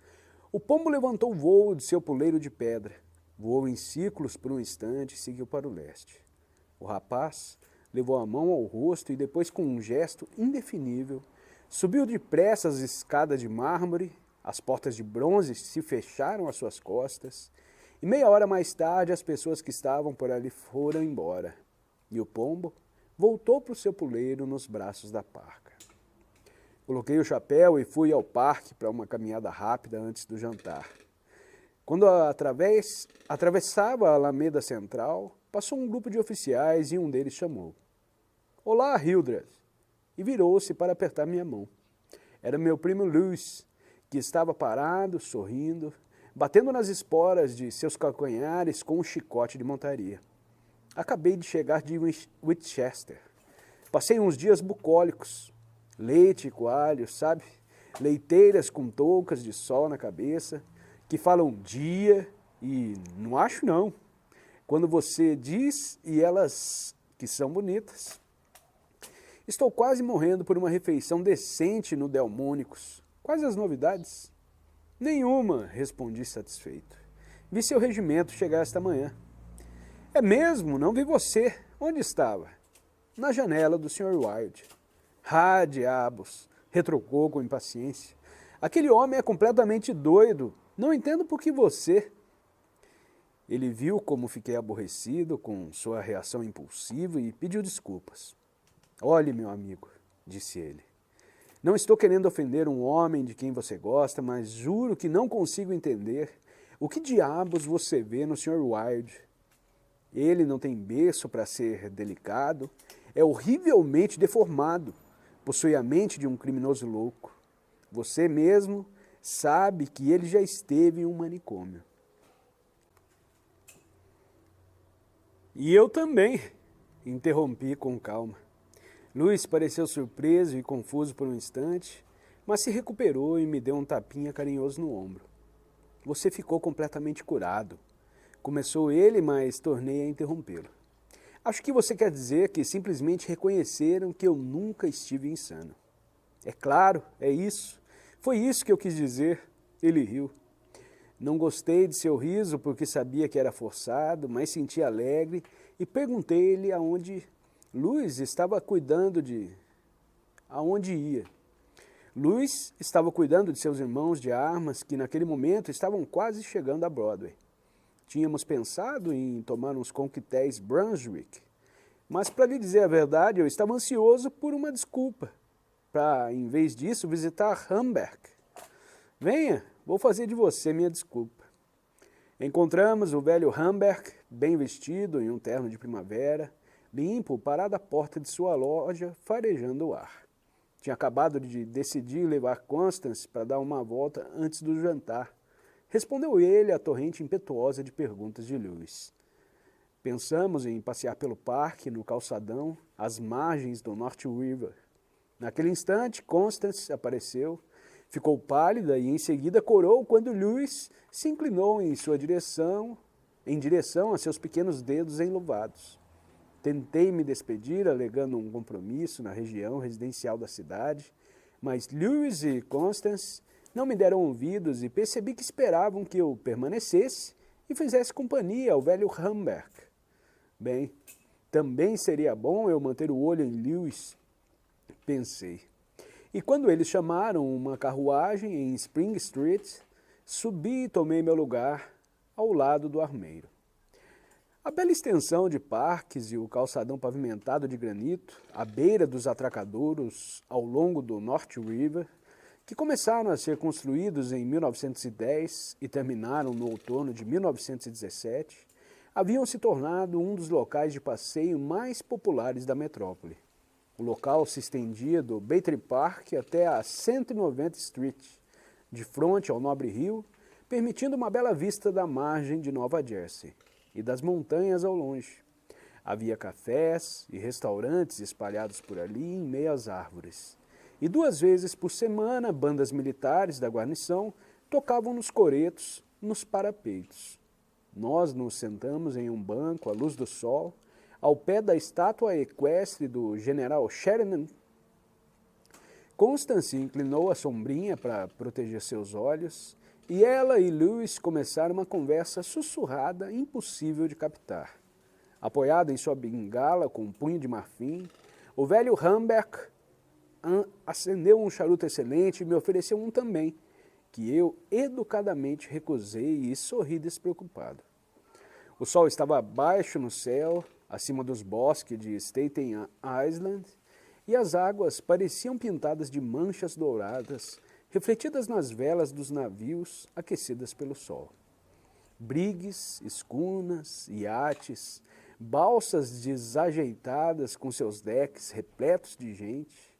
o pombo levantou o vôo de seu puleiro de pedra, voou em círculos por um instante e seguiu para o leste. O rapaz levou a mão ao rosto e depois, com um gesto indefinível, subiu depressa as escadas de mármore, as portas de bronze se fecharam às suas costas, e meia hora mais tarde as pessoas que estavam por ali foram embora, e o pombo voltou para o seu puleiro nos braços da parca. Coloquei o chapéu e fui ao parque para uma caminhada rápida antes do jantar. Quando atravessava a Alameda Central, passou um grupo de oficiais e um deles chamou: "Olá, Hildred!" e virou-se para apertar minha mão. Era meu primo Louis, que estava parado, sorrindo, batendo nas esporas de seus calcanhares com um chicote de montaria. Acabei de chegar de Winchester. Passei uns dias bucólicos, leite e coalho, sabe? Leiteiras com toucas de sol na cabeça, que falam dia e não acho não. Quando você diz e elas que são bonitas. Estou quase morrendo por uma refeição decente no Delmônicos. Quais as novidades? Nenhuma, respondi satisfeito. Vi seu regimento chegar esta manhã. É mesmo? Não vi você. Onde estava? Na janela do Sr. Wilde. Ah, diabos! Retrucou com impaciência. Aquele homem é completamente doido. Não entendo por que você... Ele viu como fiquei aborrecido com sua reação impulsiva e pediu desculpas. Olhe, meu amigo, disse ele. Não estou querendo ofender um homem de quem você gosta, mas juro que não consigo entender o que diabos você vê no Sr. Wilde. Ele não tem berço para ser delicado, é horrivelmente deformado, possui a mente de um criminoso louco. Você mesmo sabe que ele já esteve em um manicômio. E eu também, interrompi com calma. Luiz pareceu surpreso e confuso por um instante, mas se recuperou e me deu um tapinha carinhoso no ombro. Você ficou completamente curado. Começou ele, mas tornei a interrompê-lo. Acho que você quer dizer que simplesmente reconheceram que eu nunca estive insano. É claro, é isso. Foi isso que eu quis dizer. Ele riu. Não gostei de seu riso porque sabia que era forçado, mas senti alegre e perguntei-lhe aonde Luiz estava cuidando de... aonde ia. Luiz estava cuidando de seus irmãos de armas que naquele momento estavam quase chegando a Broadway. Tínhamos pensado em tomar uns coquetéis Brunswick, mas para lhe dizer a verdade eu estava ansioso por uma desculpa, para em vez disso visitar Hamburg. Venha, vou fazer de você minha desculpa. Encontramos o velho Hamburg, bem vestido, em um terno de primavera, limpo, parado à porta de sua loja, farejando o ar. Tinha acabado de decidir levar Constance para dar uma volta antes do jantar. Respondeu ele à torrente impetuosa de perguntas de Lewis. Pensamos em passear pelo parque, no calçadão, às margens do North River. Naquele instante, Constance apareceu, ficou pálida e em seguida corou quando Lewis se inclinou em direção a seus pequenos dedos enluvados. Tentei me despedir, alegando um compromisso na região residencial da cidade, mas Lewis e Constance não me deram ouvidos e percebi que esperavam que eu permanecesse e fizesse companhia ao velho Hamburg. Bem, também seria bom eu manter o olho em Lewis, pensei. E quando eles chamaram uma carruagem em Spring Street, subi e tomei meu lugar ao lado do armeiro. A bela extensão de parques e o calçadão pavimentado de granito, à beira dos atracadouros ao longo do North River, que começaram a ser construídos em 1910 e terminaram no outono de 1917, haviam se tornado um dos locais de passeio mais populares da metrópole. O local se estendia do Battery Park até a 190th Street, de frente ao nobre rio, permitindo uma bela vista da margem de Nova Jersey e das montanhas ao longe. Havia cafés e restaurantes espalhados por ali em meio às árvores. E 2 vezes por semana, bandas militares da guarnição tocavam nos coretos, nos parapeitos. Nós nos sentamos em um banco à luz do sol, ao pé da estátua equestre do general Sheridan. Constance inclinou a sombrinha para proteger seus olhos, e ela e Lewis começaram uma conversa sussurrada, impossível de captar. Apoiado em sua bengala com um punho de marfim, o velho Hamburg acendeu um charuto excelente e me ofereceu um também, que eu educadamente recusei e sorri despreocupado. O sol estava baixo no céu, acima dos bosques de Staten Island, e as águas pareciam pintadas de manchas douradas, refletidas nas velas dos navios aquecidas pelo sol. Brigues, escunas, iates, balsas desajeitadas com seus decks repletos de gente,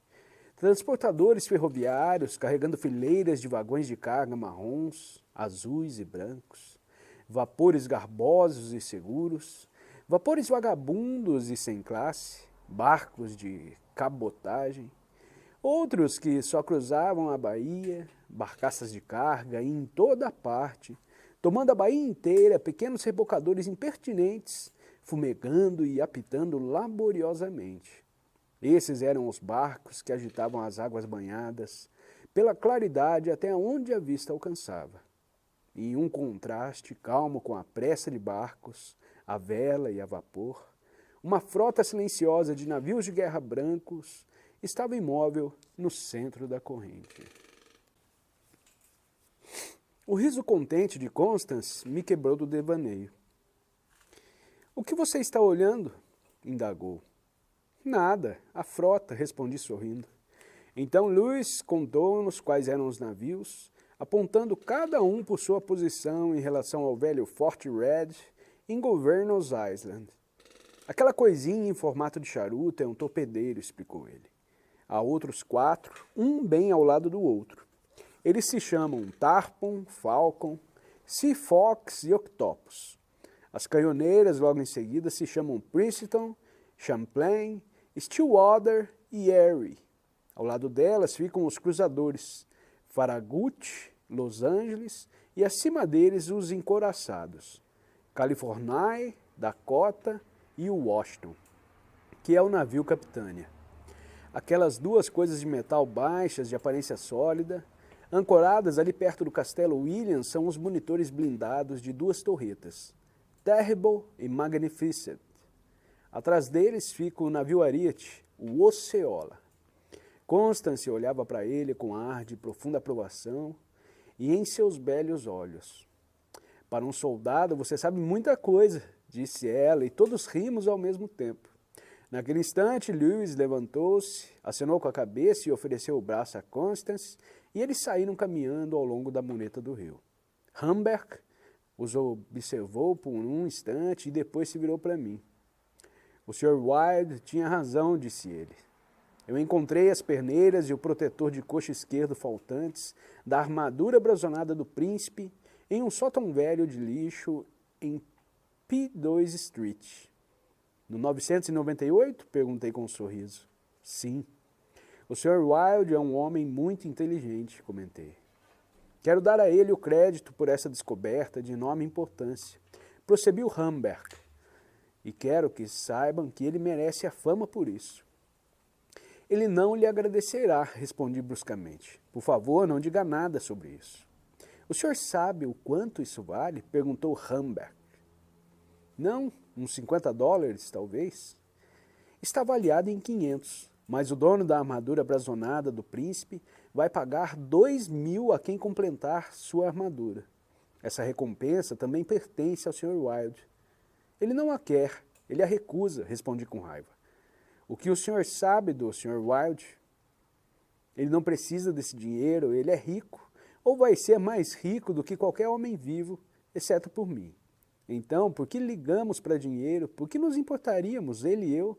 transportadores ferroviários carregando fileiras de vagões de carga marrons, azuis e brancos, vapores garbosos e seguros, vapores vagabundos e sem classe, barcos de cabotagem, outros que só cruzavam a baía, barcaças de carga em toda parte, tomando a baía inteira, pequenos rebocadores impertinentes, fumegando e apitando laboriosamente. Esses eram os barcos que agitavam as águas banhadas, pela claridade até onde a vista alcançava. Em um contraste calmo com a pressa de barcos, a vela e a vapor, uma frota silenciosa de navios de guerra brancos estava imóvel no centro da corrente. O riso contente de Constance me quebrou do devaneio. "O que você está olhando?" indagou. "Nada, a frota", respondi sorrindo. Então Lewis contou-nos quais eram os navios, apontando cada um por sua posição em relação ao velho Fort Red em Governor's Island. "Aquela coisinha em formato de charuto é um torpedeiro", explicou ele. "Há outros 4, um bem ao lado do outro. Eles se chamam Tarpon, Falcon, Sea Fox e Octopus. As canhoneiras logo em seguida se chamam Princeton, Champlain, Stillwater e Erie. Ao lado delas ficam os cruzadores, Farragut, Los Angeles e acima deles os encouraçados, California, Dakota e o Washington, que é o navio Capitânia. Aquelas 2 coisas de metal baixas de aparência sólida, ancoradas ali perto do Castelo William, são os monitores blindados de 2 torretas, Terrible e Magnificent. Atrás deles fica o navio ariete, o Osceola." Constance olhava para ele com ar de profunda aprovação e em seus belos olhos. "Para um soldado você sabe muita coisa", disse ela, e todos rimos ao mesmo tempo. Naquele instante, Lewis levantou-se, acenou com a cabeça e ofereceu o braço a Constance, e eles saíram caminhando ao longo da mureta do rio. Humbert os observou por um instante e depois se virou para mim. "O Sr. Wilde tinha razão", disse ele. "Eu encontrei as perneiras e o protetor de coxa esquerdo faltantes da armadura brasonada do príncipe em um sótão velho de lixo em P2 Street. No 998? Perguntei com um sorriso. "Sim. O Sr. Wilde é um homem muito inteligente", comentei. "Quero dar a ele o crédito por essa descoberta de enorme importância", prosseguiu Humbert. "E quero que saibam que ele merece a fama por isso." "Ele não lhe agradecerá", respondi bruscamente. "Por favor, não diga nada sobre isso." "O senhor sabe o quanto isso vale?" perguntou Humbert. "Não, uns $50, talvez." "Está avaliado em 500, mas o dono da armadura brasonada do príncipe vai pagar 2.000 a quem completar sua armadura. Essa recompensa também pertence ao Sr. Wilde." "Ele não a quer, ele a recusa", respondi com raiva. "O que o senhor sabe do Sr. Wilde? Ele não precisa desse dinheiro, ele é rico, ou vai ser mais rico do que qualquer homem vivo, exceto por mim. Então, por que ligamos para dinheiro? Por que nos importaríamos, ele e eu?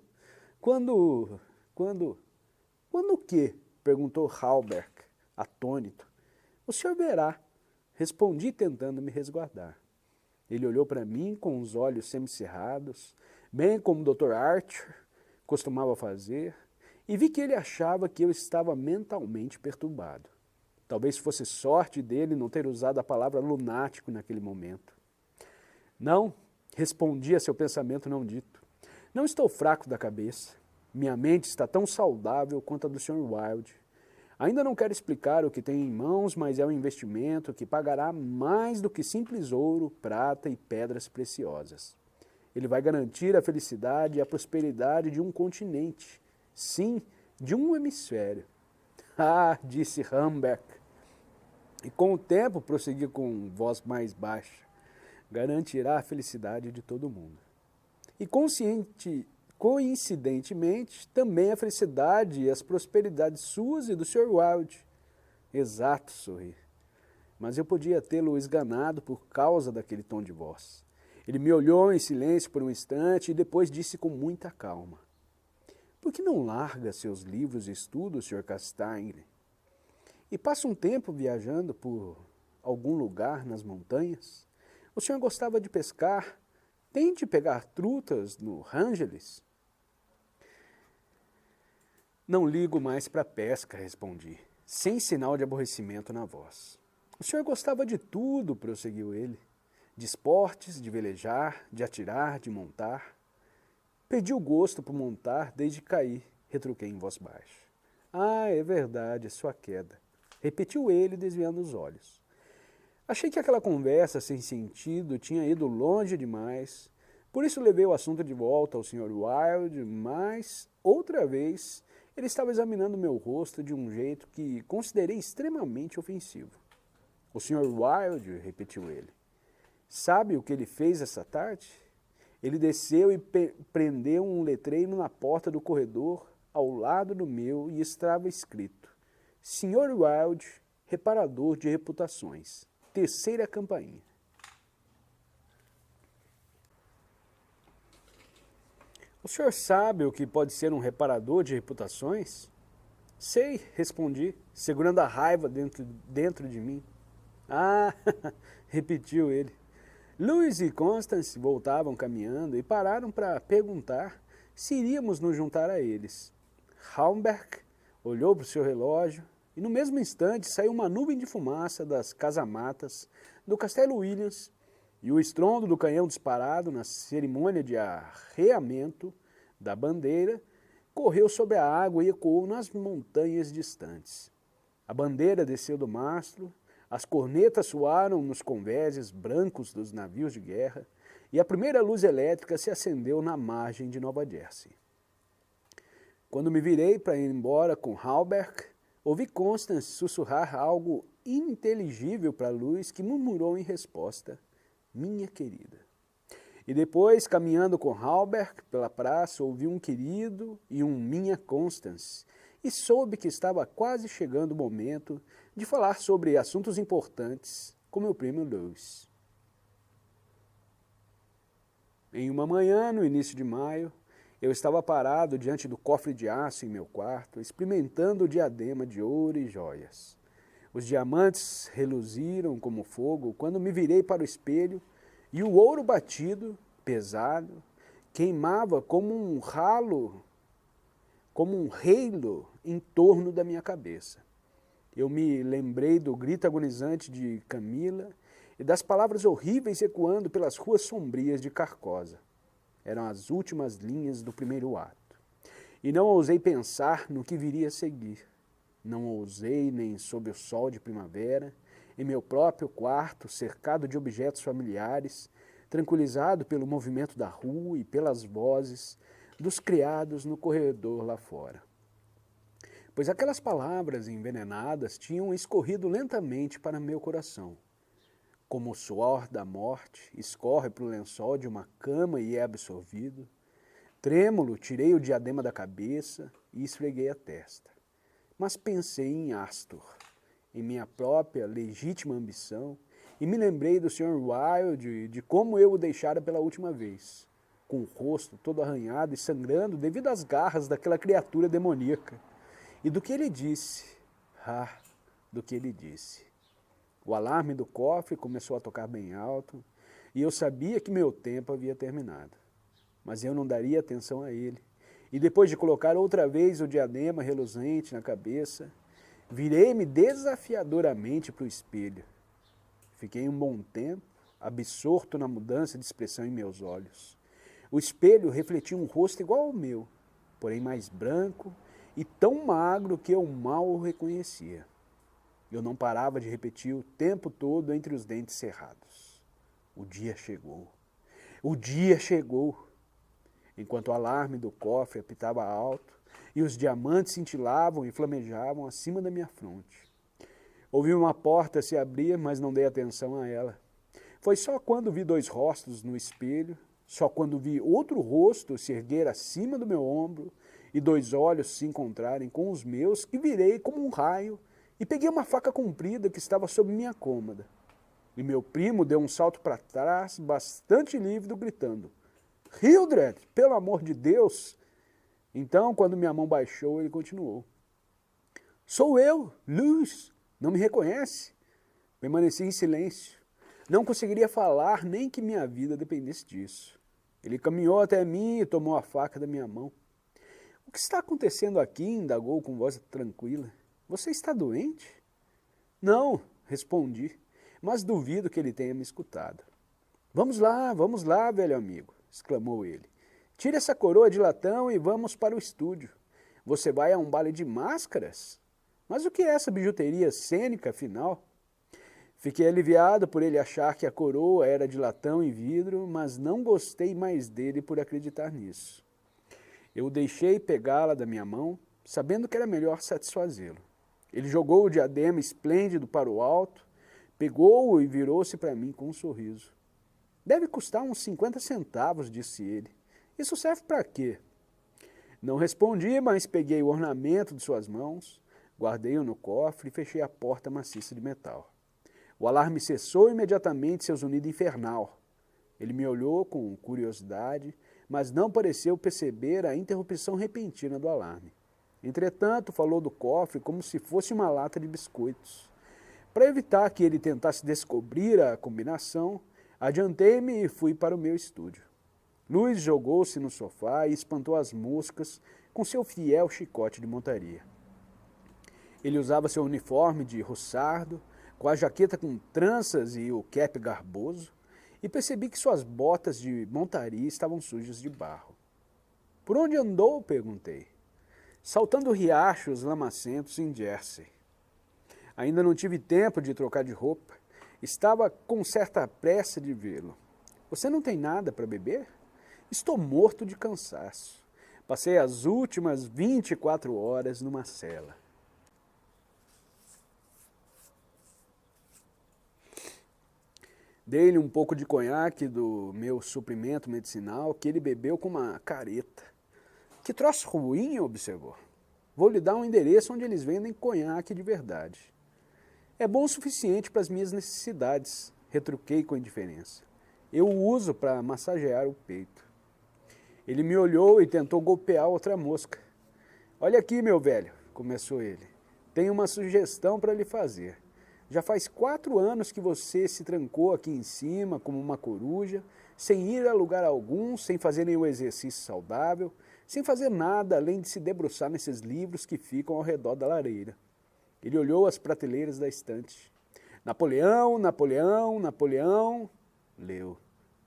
Quando o quê?" perguntou Halbert, atônito. "O senhor verá", respondi tentando me resguardar. Ele olhou para mim com os olhos semicerrados, bem como o Dr. Archer costumava fazer, e vi que ele achava que eu estava mentalmente perturbado. Talvez fosse sorte dele não ter usado a palavra lunático naquele momento. "Não", respondi a seu pensamento não dito. "Não estou fraco da cabeça. Minha mente está tão saudável quanto a do Sr. Wilde. Ainda não quero explicar o que tem em mãos, mas é um investimento que pagará mais do que simples ouro, prata e pedras preciosas. Ele vai garantir a felicidade e a prosperidade de um continente. Sim, de um hemisfério." "Ah", disse Humbert. E com o tempo prosseguiu com voz mais baixa, "garantirá a felicidade de todo mundo. E coincidentemente, também a felicidade e as prosperidades suas e do Sr. Wilde." "Exato", sorri. Mas eu podia tê-lo esganado por causa daquele tom de voz. Ele me olhou em silêncio por um instante e depois disse com muita calma: "Por que não larga seus livros e estudos, Sr. Castaigne? E passa um tempo viajando por algum lugar nas montanhas? O senhor gostava de pescar? Tente pegar trutas no Rangeles." "Não ligo mais para a pesca", respondi, sem sinal de aborrecimento na voz. "O senhor gostava de tudo", prosseguiu ele. "De esportes, de velejar, de atirar, de montar." "Perdi o gosto por montar desde que caí", retruquei em voz baixa. "Ah, é verdade, é sua queda." repetiu ele, desviando os olhos. Achei que aquela conversa sem sentido tinha ido longe demais, por isso levei o assunto de volta ao Sr. Wilde, mas, outra vez, ele estava examinando meu rosto de um jeito que considerei extremamente ofensivo. O Sr. Wilde, repetiu ele, sabe o que ele fez essa tarde? Ele desceu e prendeu um letreiro na porta do corredor, ao lado do meu, e estava escrito: Sr. Wilde, reparador de reputações. Terceira campainha. O senhor sabe o que pode ser um reparador de reputações? Sei, respondi, segurando a raiva dentro de mim. Ah, repetiu ele. Louis e Constance voltavam caminhando e pararam para perguntar se iríamos nos juntar a eles. Halberg olhou para o seu relógio e no mesmo instante saiu uma nuvem de fumaça das casamatas do Castelo Williams e o estrondo do canhão disparado na cerimônia de arreamento da bandeira correu sobre a água e ecoou nas montanhas distantes. A bandeira desceu do mastro, as cornetas soaram nos convéses brancos dos navios de guerra e a primeira luz elétrica se acendeu na margem de Nova Jersey. Quando me virei para ir embora com Halberg, ouvi Constance sussurrar algo ininteligível para Louis, que murmurou em resposta, minha querida. E depois, caminhando com Halberg pela praça, ouvi um querido e um minha Constance, e soube que estava quase chegando o momento de falar sobre assuntos importantes com meu primo Louis. Em uma manhã, no início de maio, eu estava parado diante do cofre de aço em meu quarto, experimentando o diadema de ouro e joias. Os diamantes reluziram como fogo quando me virei para o espelho e o ouro batido, pesado, queimava como um halo em torno da minha cabeça. Eu me lembrei do grito agonizante de Camila e das palavras horríveis ecoando pelas ruas sombrias de Carcosa. Eram as últimas linhas do primeiro ato. E não ousei pensar no que viria a seguir. Não ousei nem sob o sol de primavera, em meu próprio quarto, cercado de objetos familiares, tranquilizado pelo movimento da rua e pelas vozes dos criados no corredor lá fora. Pois aquelas palavras envenenadas tinham escorrido lentamente para meu coração, como o suor da morte escorre para o lençol de uma cama e é absorvido. Trêmulo, tirei o diadema da cabeça e esfreguei a testa. Mas pensei em Astor, em minha própria legítima ambição, e me lembrei do Sr. Wilde e de como eu o deixara pela última vez, com o rosto todo arranhado e sangrando devido às garras daquela criatura demoníaca. E do que ele disse, do que ele disse. O alarme do cofre começou a tocar bem alto, e eu sabia que meu tempo havia terminado. Mas eu não daria atenção a ele, e depois de colocar outra vez o diadema reluzente na cabeça, virei-me desafiadoramente para o espelho. Fiquei um bom tempo, absorto na mudança de expressão em meus olhos. O espelho refletia um rosto igual ao meu, porém mais branco e tão magro que eu mal o reconhecia. Eu não parava de repetir o tempo todo entre os dentes cerrados. O dia chegou. O dia chegou. Enquanto o alarme do cofre apitava alto e os diamantes cintilavam e flamejavam acima da minha fronte. Ouvi uma porta se abrir, mas não dei atenção a ela. Foi só quando vi dois rostos no espelho, só quando vi outro rosto se erguer acima do meu ombro e dois olhos se encontrarem com os meus, que virei como um raio e peguei uma faca comprida que estava sob minha cômoda. E meu primo deu um salto para trás, bastante lívido, gritando, Hildred, pelo amor de Deus! Então, quando minha mão baixou, ele continuou. Sou eu, Louis, não me reconhece? Permaneci em silêncio. Não conseguiria falar, nem que minha vida dependesse disso. Ele caminhou até mim e tomou a faca da minha mão. O que está acontecendo aqui? Indagou com voz tranquila. Você está doente? Não, respondi, mas duvido que ele tenha me escutado. Vamos lá, velho amigo, exclamou ele. Tire essa coroa de latão e vamos para o estúdio. Você vai a um baile de máscaras? Mas o que é essa bijuteria cênica, afinal? Fiquei aliviado por ele achar que a coroa era de latão e vidro, mas não gostei mais dele por acreditar nisso. Eu o deixei pegá-la da minha mão, sabendo que era melhor satisfazê-lo. Ele jogou o diadema esplêndido para o alto, pegou-o e virou-se para mim com um sorriso. Deve custar uns 50 centavos, disse ele. Isso serve para quê? Não respondi, mas peguei o ornamento de suas mãos, guardei-o no cofre e fechei a porta maciça de metal. O alarme cessou imediatamente seu zunido infernal. Ele me olhou com curiosidade, mas não pareceu perceber a interrupção repentina do alarme. Entretanto, falou do cofre como se fosse uma lata de biscoitos. Para evitar que ele tentasse descobrir a combinação, adiantei-me e fui para o meu estúdio. Luiz jogou-se no sofá e espantou as moscas com seu fiel chicote de montaria. Ele usava seu uniforme de roçardo, com a jaqueta com tranças e o cap garboso, e percebi que suas botas de montaria estavam sujas de barro. Por onde andou? Perguntei. Saltando riachos lamacentos em Jersey. Ainda não tive tempo de trocar de roupa. Estava com certa pressa de vê-lo. Você não tem nada para beber? Estou morto de cansaço. Passei as últimas 24 horas numa cela. Dei-lhe um pouco de conhaque do meu suprimento medicinal que ele bebeu com uma careta. Que troço ruim, observou. Vou lhe dar um endereço onde eles vendem conhaque de verdade. É bom o suficiente para as minhas necessidades, retruquei com indiferença. Eu o uso para massagear o peito. Ele me olhou e tentou golpear outra mosca. Olha aqui, meu velho, começou ele. Tenho uma sugestão para lhe fazer. Já faz 4 anos que você se trancou aqui em cima como uma coruja, sem ir a lugar algum, sem fazer nenhum exercício saudável, sem fazer nada além de se debruçar nesses livros que ficam ao redor da lareira. Ele olhou as prateleiras da estante. Napoleão, Napoleão, Napoleão, leu.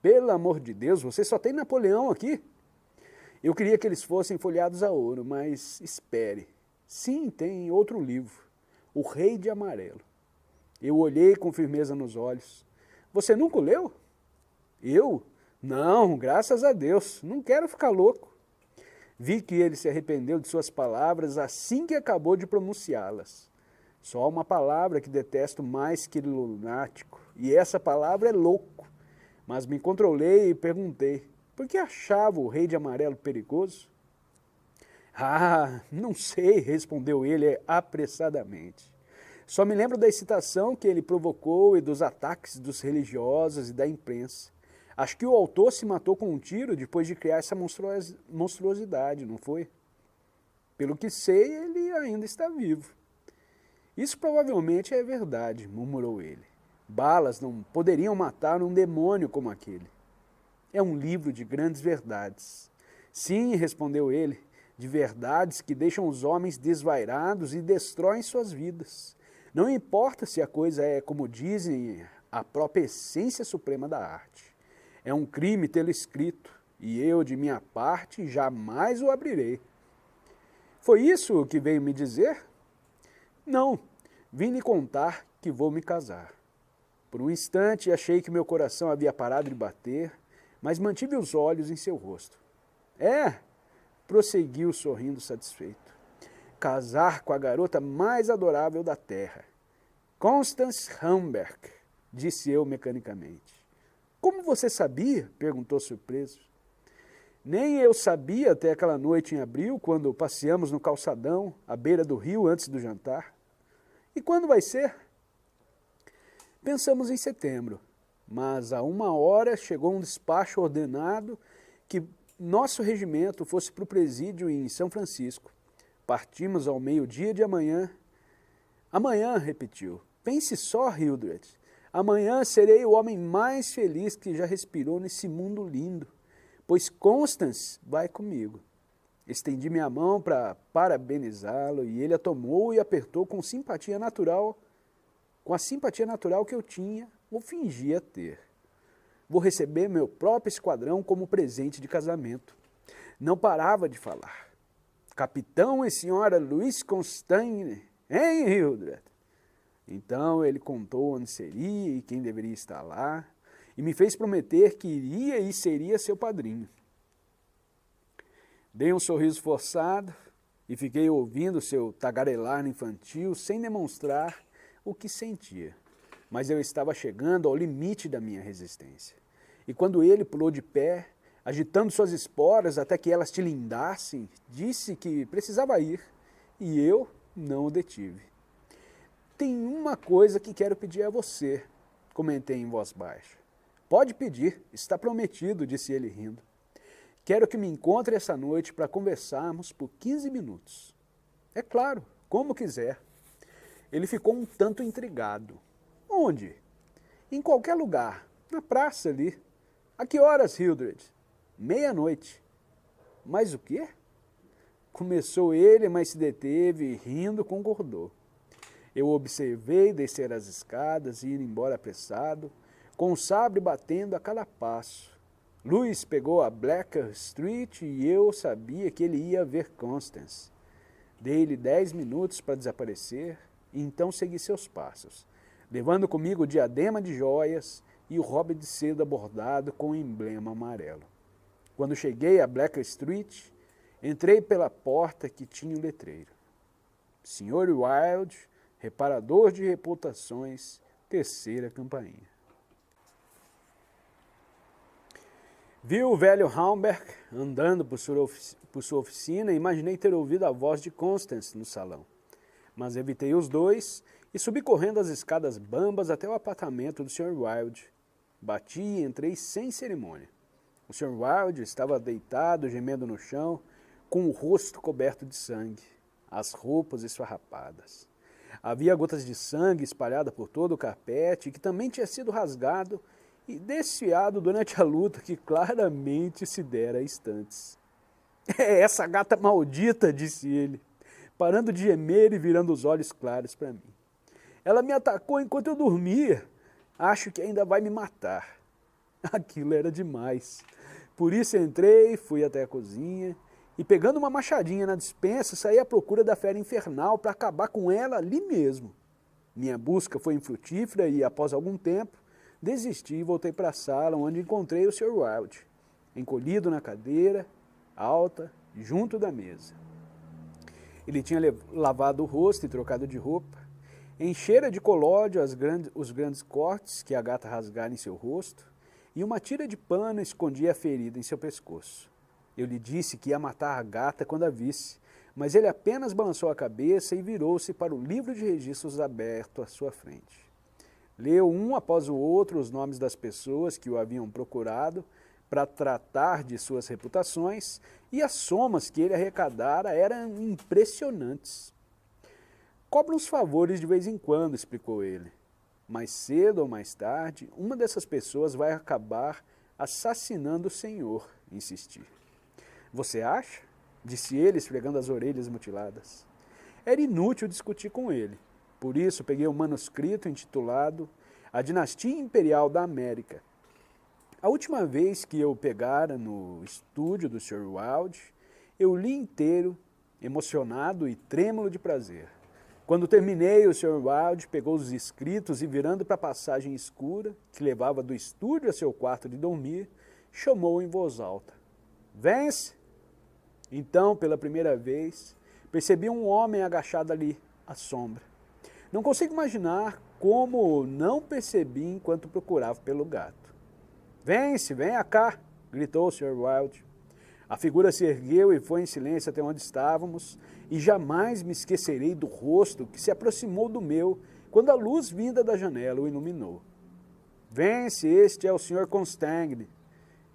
Pelo amor de Deus, você só tem Napoleão aqui? Eu queria que eles fossem folheados a ouro, mas espere. Sim, tem outro livro, O Rei de Amarelo. Eu olhei com firmeza nos olhos. Você nunca o leu? Eu? Não, graças a Deus, não quero ficar louco. Vi que ele se arrependeu de suas palavras assim que acabou de pronunciá-las. Só uma palavra que detesto mais que lunático, e essa palavra é louco. Mas me controlei e perguntei, por que achava o Rei de Amarelo perigoso? Ah, não sei, respondeu ele apressadamente. Só me lembro da excitação que ele provocou e dos ataques dos religiosos e da imprensa. Acho que o autor se matou com um tiro depois de criar essa monstruosidade, não foi? Pelo que sei, ele ainda está vivo. Isso provavelmente é verdade, murmurou ele. Balas não poderiam matar um demônio como aquele. É um livro de grandes verdades. Sim, respondeu ele, de verdades que deixam os homens desvairados e destroem suas vidas. Não importa se a coisa é, como dizem, a própria essência suprema da arte. É um crime tê-lo escrito, e eu, de minha parte, jamais o abrirei. Foi isso que veio me dizer? Não, vim lhe contar que vou me casar. Por um instante achei que meu coração havia parado de bater, mas mantive os olhos em seu rosto. É, prosseguiu sorrindo satisfeito. Casar com a garota mais adorável da terra. Constance Hamberg, disse eu mecanicamente. Como você sabia? Perguntou surpreso. Nem eu sabia até aquela noite em abril, quando passeamos no calçadão, à beira do rio antes do jantar. E quando vai ser? Pensamos em setembro, mas a 1 hora chegou um despacho ordenado que nosso regimento fosse para o presídio em São Francisco. Partimos ao meio-dia de amanhã. Amanhã, repetiu. Pense só, Hildred. Amanhã serei o homem mais feliz que já respirou nesse mundo lindo, pois Constance vai comigo. Estendi minha mão para parabenizá-lo e ele a tomou e apertou com a simpatia natural que eu tinha ou fingia ter. Vou receber meu próprio esquadrão como presente de casamento. Não parava de falar. Capitão e senhora Louis Constantine, Hein, Hildred? Então ele contou onde seria e quem deveria estar lá, e me fez prometer que iria e seria seu padrinho. Dei um sorriso forçado e fiquei ouvindo seu tagarelar infantil sem demonstrar o que sentia. Mas eu estava chegando ao limite da minha resistência. E quando ele pulou de pé, agitando suas esporas até que elas tilindassem, disse que precisava ir, e eu não o detive. Tem uma coisa que quero pedir a você, comentei em voz baixa. Pode pedir, está prometido, disse ele rindo. Quero que me encontre essa noite para conversarmos por 15 minutos. É claro, como quiser. Ele ficou um tanto intrigado. Onde? Em qualquer lugar, na praça ali. A que horas, Hildred? 00:30. Mas o quê? Começou ele, mas se deteve e, rindo, concordou. Eu observei descer as escadas e ir embora apressado, com o sabre batendo a cada passo. Louis pegou a Bleecker Street e eu sabia que ele ia ver Constance. Dei-lhe 10 minutos para desaparecer e então segui seus passos, levando comigo o diadema de joias e o robe de seda bordado com o emblema amarelo. Quando cheguei a Bleecker Street, entrei pela porta que tinha o letreiro. Sr. Wilde, reparador de reputações, 3ª campainha. Vi o velho Hamberg andando por sua oficina e imaginei ter ouvido a voz de Constance no salão. Mas evitei os dois e subi correndo as escadas bambas até o apartamento do Sr. Wilde. Bati e entrei sem cerimônia. O Sr. Wilde estava deitado, gemendo no chão, com o rosto coberto de sangue, as roupas esfarrapadas. Havia gotas de sangue espalhadas por todo o carpete, que também tinha sido rasgado e desfiado durante a luta que claramente se dera a instantes. É essa gata maldita, disse ele, parando de gemer e virando os olhos claros para mim. Ela me atacou enquanto eu dormia. Acho que ainda vai me matar. Aquilo era demais. Por isso entrei, fui até a cozinha e, pegando uma machadinha na despensa, saí à procura da fera infernal para acabar com ela ali mesmo. Minha busca foi infrutífera e, após algum tempo, desisti e voltei para a sala onde encontrei o Sr. Wilde, encolhido na cadeira, alta, junto da mesa. Ele tinha lavado o rosto e trocado de roupa, enchera de colódio os grandes cortes que a gata rasgara em seu rosto, e uma tira de pano escondia a ferida em seu pescoço. Eu lhe disse que ia matar a gata quando a visse, mas ele apenas balançou a cabeça e virou-se para o livro de registros aberto à sua frente. Leu um após o outro os nomes das pessoas que o haviam procurado para tratar de suas reputações, e as somas que ele arrecadara eram impressionantes. Cobra uns favores de vez em quando, explicou ele. Mais cedo ou mais tarde, uma dessas pessoas vai acabar assassinando o senhor, insisti. Você acha? Disse ele, esfregando as orelhas mutiladas. Era inútil discutir com ele. Por isso, peguei um manuscrito intitulado A Dinastia Imperial da América. A última vez que eu o pegara no estúdio do Sr. Wilde, eu li inteiro, emocionado e trêmulo de prazer. Quando terminei, o Sr. Wilde pegou os escritos e, virando para a passagem escura, que levava do estúdio a seu quarto de dormir, chamou em voz alta. Vence! Então, pela primeira vez, percebi um homem agachado ali, à sombra. Não consigo imaginar como não percebi enquanto procurava pelo gato. Vence, venha cá! Gritou o Sr. Wilde. A figura se ergueu e foi em silêncio até onde estávamos, e jamais me esquecerei do rosto que se aproximou do meu quando a luz vinda da janela o iluminou. Vence, este é o Sr. Constangne,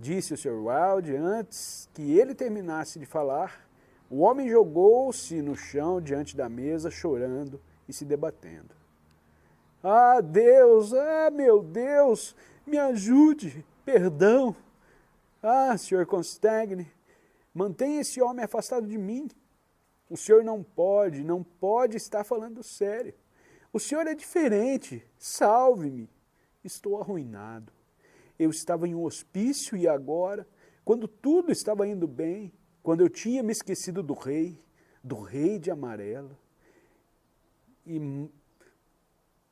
disse o Sr. Wilde. Antes que ele terminasse de falar, o homem jogou-se no chão diante da mesa, chorando e se debatendo. Ah, Deus! Ah, meu Deus! Me ajude! Perdão! Ah, Sr. Constangne, mantenha esse homem afastado de mim. O senhor não pode estar falando sério. O senhor é diferente. Salve-me. Estou arruinado. Eu estava em um hospício e agora, quando tudo estava indo bem, quando eu tinha me esquecido do rei de amarelo, e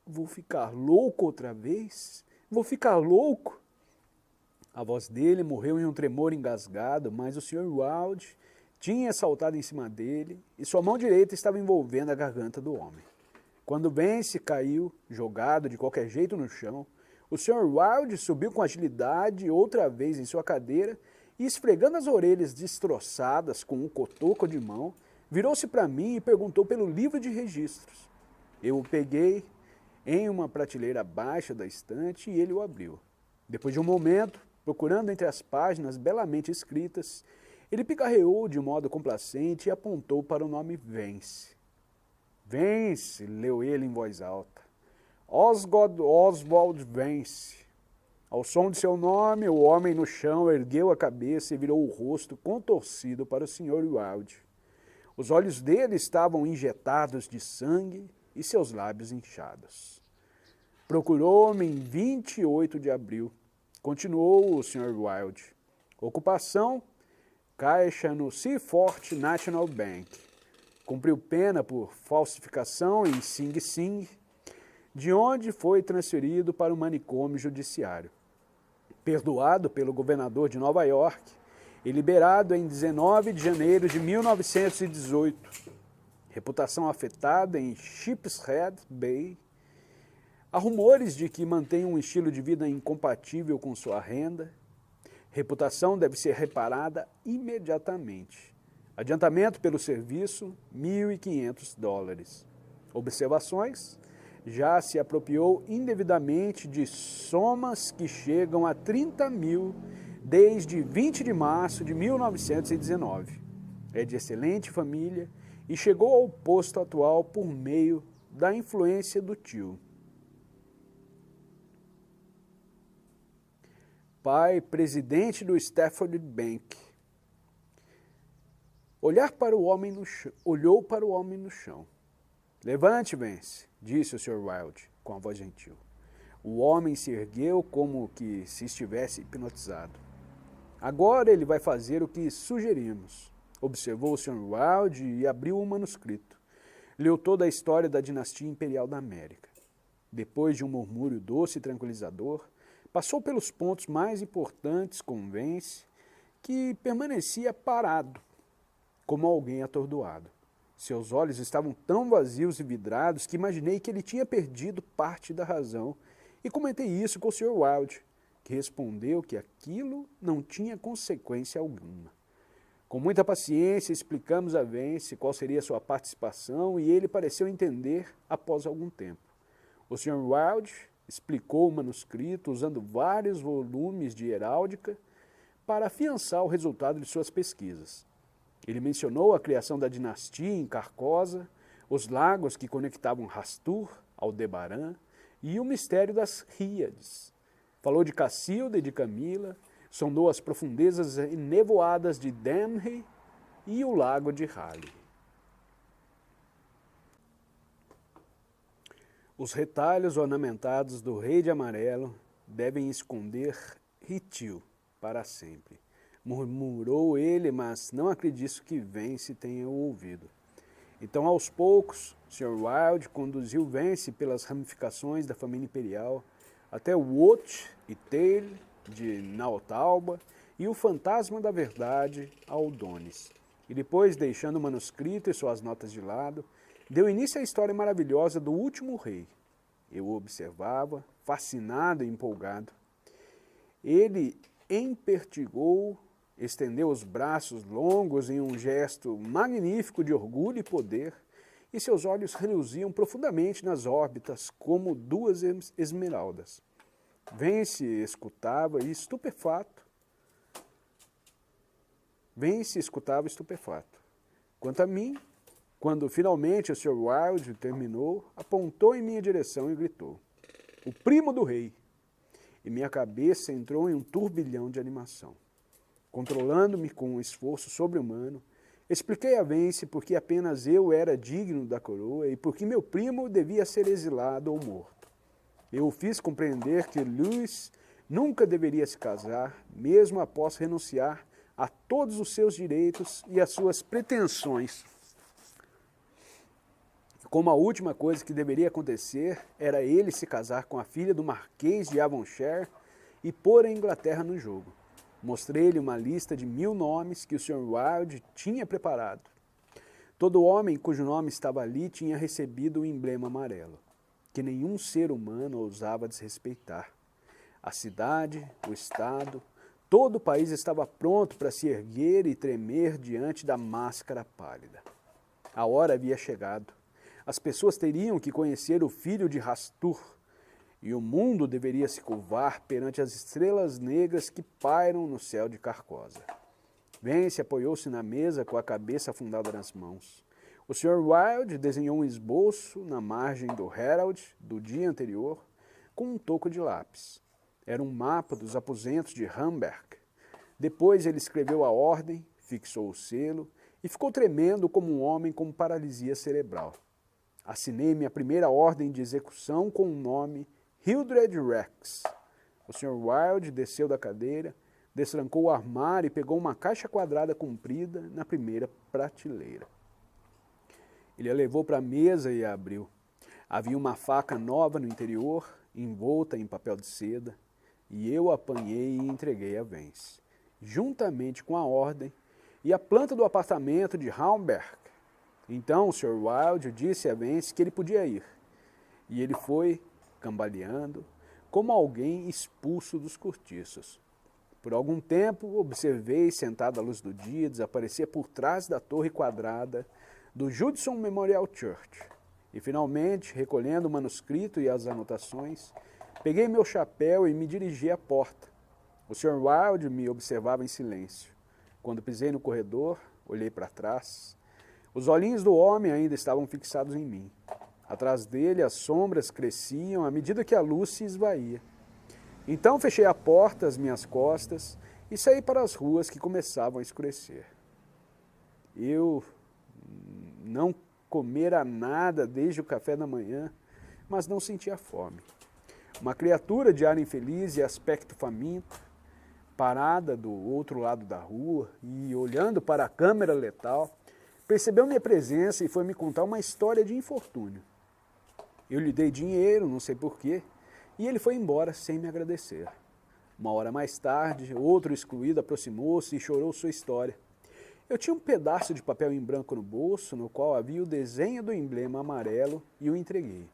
vou ficar louco outra vez? Vou ficar louco? A voz dele morreu em um tremor engasgado, mas o Sr. Wilde tinha saltado em cima dele e sua mão direita estava envolvendo a garganta do homem. Quando Vance caiu, jogado de qualquer jeito no chão, o Sr. Wilde subiu com agilidade outra vez em sua cadeira e, esfregando as orelhas destroçadas com um cotoco de mão, virou-se para mim e perguntou pelo livro de registros. Eu o peguei em uma prateleira abaixo da estante e ele o abriu. Depois de um momento, procurando entre as páginas belamente escritas, ele picarreou de modo complacente e apontou para o nome Vance. Vance, leu ele em voz alta. Oswald Vance. Ao som de seu nome, o homem no chão ergueu a cabeça e virou o rosto contorcido para o Sr. Wilde. Os olhos dele estavam injetados de sangue e seus lábios inchados. Procurou-me em 28 de abril, continuou o Sr. Wilde. Ocupação, caixa no Seaford National Bank. Cumpriu pena por falsificação em Sing Sing, de onde foi transferido para o manicômio judiciário. Perdoado pelo governador de Nova York e liberado em 19 de janeiro de 1918. Reputação afetada em Sheepshead Bay. Há rumores de que mantém um estilo de vida incompatível com sua renda. Reputação deve ser reparada imediatamente. Adiantamento pelo serviço, $1.500. Observações? Já se apropriou indevidamente de somas que chegam a 30 mil desde 20 de março de 1919. É de excelente família e chegou ao posto atual por meio da influência do tio. Pai, presidente do Stafford Bank. Olhou para o homem no chão. Levante, Vance, disse o Sr. Wilde, com a voz gentil. O homem se ergueu como que se estivesse hipnotizado. Agora ele vai fazer o que sugerimos, observou o Sr. Wilde e abriu o manuscrito. Leu toda a história da dinastia imperial da América. Depois de um murmúrio doce e tranquilizador, passou pelos pontos mais importantes com Vance, que permanecia parado, como alguém atordoado. Seus olhos estavam tão vazios e vidrados que imaginei que ele tinha perdido parte da razão e comentei isso com o Sr. Wilde, que respondeu que aquilo não tinha consequência alguma. Com muita paciência explicamos a Vance qual seria sua participação e ele pareceu entender após algum tempo. O Sr. Wilde explicou o manuscrito usando vários volumes de heráldica para afiançar o resultado de suas pesquisas. Ele mencionou a criação da dinastia em Carcosa, os lagos que conectavam Rastur, Aldebaran e o mistério das Híades. Falou de Cacilda e de Camila, sondou as profundezas enevoadas de Denhey e o lago de Raleigh. Os retalhos ornamentados do Rei de Amarelo devem esconder Ritil para sempre. Murmurou ele, mas não acredito que Vance tenha o ouvido. Então, aos poucos, Sr. Wilde conduziu Vance pelas ramificações da família imperial até Wood e Tail de Naotalba e o fantasma da verdade, Aldonis. E depois, deixando o manuscrito e suas notas de lado, deu início à história maravilhosa do último rei. Eu o observava, fascinado e empolgado. Ele empertigou, estendeu os braços longos em um gesto magnífico de orgulho e poder, e seus olhos reluziam profundamente nas órbitas como duas esmeraldas. Vance escutava estupefato. Quanto a mim, quando finalmente o Sr. Wilde terminou, apontou em minha direção e gritou: "O primo do rei!" E minha cabeça entrou em um turbilhão de animação. Controlando-me com um esforço sobre-humano, expliquei a Vance por que apenas eu era digno da coroa e por que meu primo devia ser exilado ou morto. Eu o fiz compreender que Louis nunca deveria se casar, mesmo após renunciar a todos os seus direitos e as suas pretensões. como a última coisa que deveria acontecer era ele se casar com a filha do Marquês de Avonshire e pôr a Inglaterra no jogo. Mostrei-lhe uma lista de 1000 nomes que o Sr. Wilde tinha preparado. Todo homem cujo nome estava ali tinha recebido o emblema amarelo, que nenhum ser humano ousava desrespeitar. A cidade, o estado, todo o país estava pronto para se erguer e tremer diante da máscara pálida. A hora havia chegado. As pessoas teriam que conhecer o filho de Rastur, e o mundo deveria se curvar perante as estrelas negras que pairam no céu de Carcosa. Vence apoiou-se na mesa com a cabeça afundada nas mãos. O Sr. Wilde desenhou um esboço na margem do Herald do dia anterior com um toco de lápis. Era um mapa dos aposentos de Hamburg. Depois ele escreveu a ordem, fixou o selo e ficou tremendo como um homem com paralisia cerebral. Assinei minha primeira ordem de execução com o nome Hildred Rex. O Sr. Wilde desceu da cadeira, destrancou o armário e pegou uma caixa quadrada comprida na primeira prateleira. Ele a levou para a mesa e a abriu. Havia uma faca nova no interior, envolta em papel de seda, e eu a apanhei e entreguei a Vence, juntamente com a ordem e a planta do apartamento de Hamburg. Então o Sr. Wilde disse a Vence que ele podia ir, e ele foi, cambaleando, como alguém expulso dos cortiços. Por algum tempo, observei, sentado à luz do dia, desaparecer por trás da torre quadrada do Judson Memorial Church. E, finalmente, recolhendo o manuscrito e as anotações, peguei meu chapéu e me dirigi à porta. O Sr. Wilde me observava em silêncio. Quando pisei no corredor, olhei para trás. Os olhinhos do homem ainda estavam fixados em mim. Atrás dele, as sombras cresciam à medida que a luz se esvaía. Então fechei a porta às minhas costas e saí para as ruas que começavam a escurecer. Eu não comera nada desde o café da manhã, mas não sentia fome. Uma criatura de ar infeliz e aspecto faminto, parada do outro lado da rua e olhando para a câmera letal, percebeu minha presença e foi me contar uma história de infortúnio. Eu lhe dei dinheiro, não sei porquê, e ele foi embora sem me agradecer. Uma hora mais tarde, outro excluído aproximou-se e chorou sua história. Eu tinha um pedaço de papel em branco no bolso, no qual havia o desenho do emblema amarelo, e o entreguei.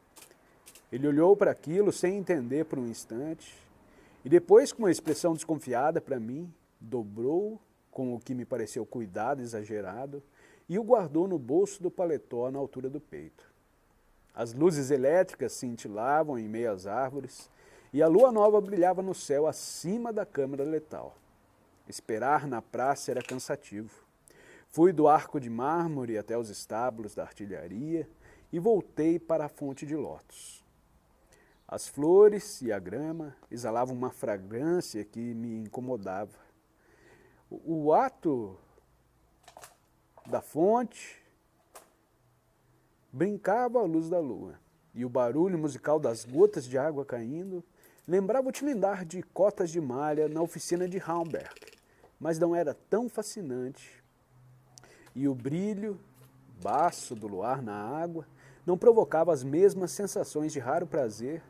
Ele olhou para aquilo sem entender por um instante, e depois, com uma expressão desconfiada para mim, dobrou, com o que me pareceu cuidado exagerado, e o guardou no bolso do paletó na altura do peito. As luzes elétricas cintilavam em meio às árvores e a lua nova brilhava no céu acima da câmara letal. Esperar na praça era cansativo. Fui do arco de mármore até os estábulos da artilharia e voltei para a fonte de lótus. As flores e a grama exalavam uma fragrância que me incomodava. O ato da fonte brincava à luz da lua, e o barulho musical das gotas de água caindo lembrava o tilindar de cotas de malha na oficina de Hamburg, mas não era tão fascinante. E o brilho baço do luar na água não provocava as mesmas sensações de raro prazer,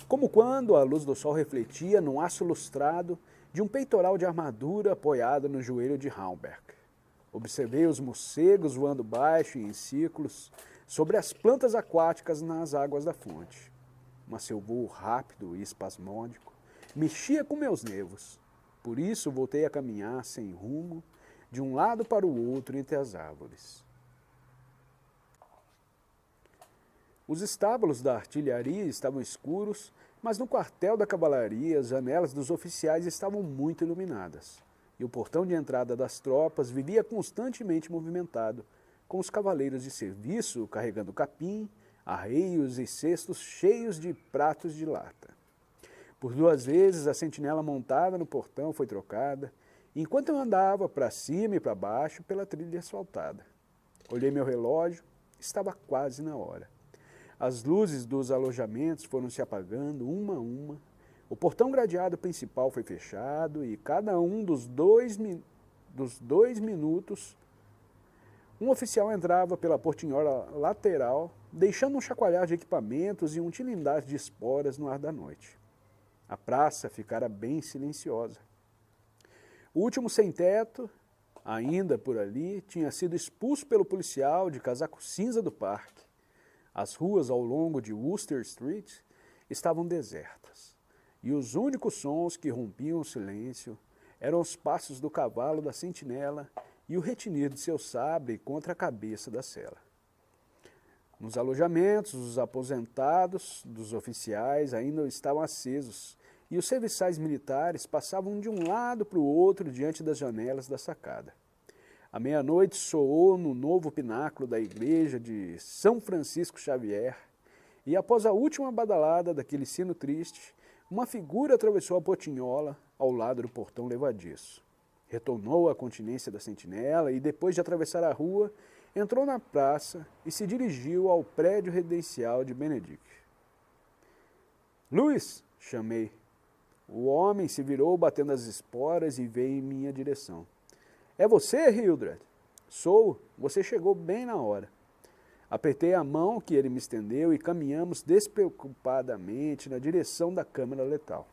como quando a luz do sol refletia no aço lustrado de um peitoral de armadura apoiado no joelho de Hamburg. Observei os morcegos voando baixo e em círculos sobre as plantas aquáticas nas águas da fonte. Mas seu voo rápido e espasmódico mexia com meus nervos. Por isso voltei a caminhar sem rumo, de um lado para o outro entre as árvores. Os estábulos da artilharia estavam escuros, mas no quartel da cavalaria as janelas dos oficiais estavam muito iluminadas, e o portão de entrada das tropas vivia constantemente movimentado, com os cavaleiros de serviço carregando capim, arreios e cestos cheios de pratos de lata. Por 2 vezes a sentinela montada no portão foi trocada, enquanto eu andava para cima e para baixo pela trilha asfaltada. Olhei meu relógio, estava quase na hora. As luzes dos alojamentos foram se apagando uma a uma, o portão gradeado principal foi fechado e cada um dos dois minutos um oficial entrava pela portinhola lateral deixando um chacoalhar de equipamentos e um tilindar de esporas no ar da noite. A praça ficara bem silenciosa. O último sem-teto, ainda por ali, tinha sido expulso pelo policial de casaco cinza do parque. As ruas ao longo de Wooster Street estavam desertas, e os únicos sons que rompiam o silêncio eram os passos do cavalo da sentinela e o retinir de seu sabre contra a cabeça da cela. Nos alojamentos, os aposentados dos oficiais ainda estavam acesos, e os serviçais militares passavam de um lado para o outro diante das janelas da sacada. A meia-noite soou no novo pináculo da igreja de São Francisco Xavier, e após a última badalada daquele sino triste, uma figura atravessou a portinhola ao lado do portão levadiço. Retornou à continência da sentinela e, depois de atravessar a rua, entrou na praça e se dirigiu ao prédio residencial de Benedict. Louis, chamei. O homem se virou batendo as esporas e veio em minha direção. É você, Hildred? Sou. Você chegou bem na hora. Apertei a mão que ele me estendeu e caminhamos despreocupadamente na direção da câmara letal.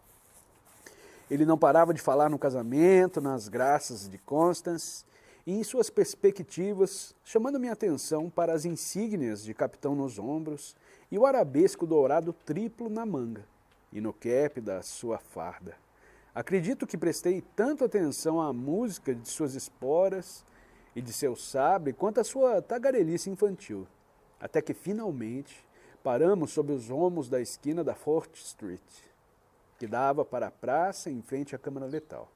Ele não parava de falar no casamento, nas graças de Constance e em suas perspectivas, chamando minha atenção para as insígnias de capitão nos ombros e o arabesco dourado triplo na manga e no cap da sua farda. Acredito que prestei tanto atenção à música de suas esporas e de seu sabre quanto à sua tagarelice infantil, até que finalmente paramos sob os romos da esquina da Fort Street, que dava para a praça em frente à câmara letal.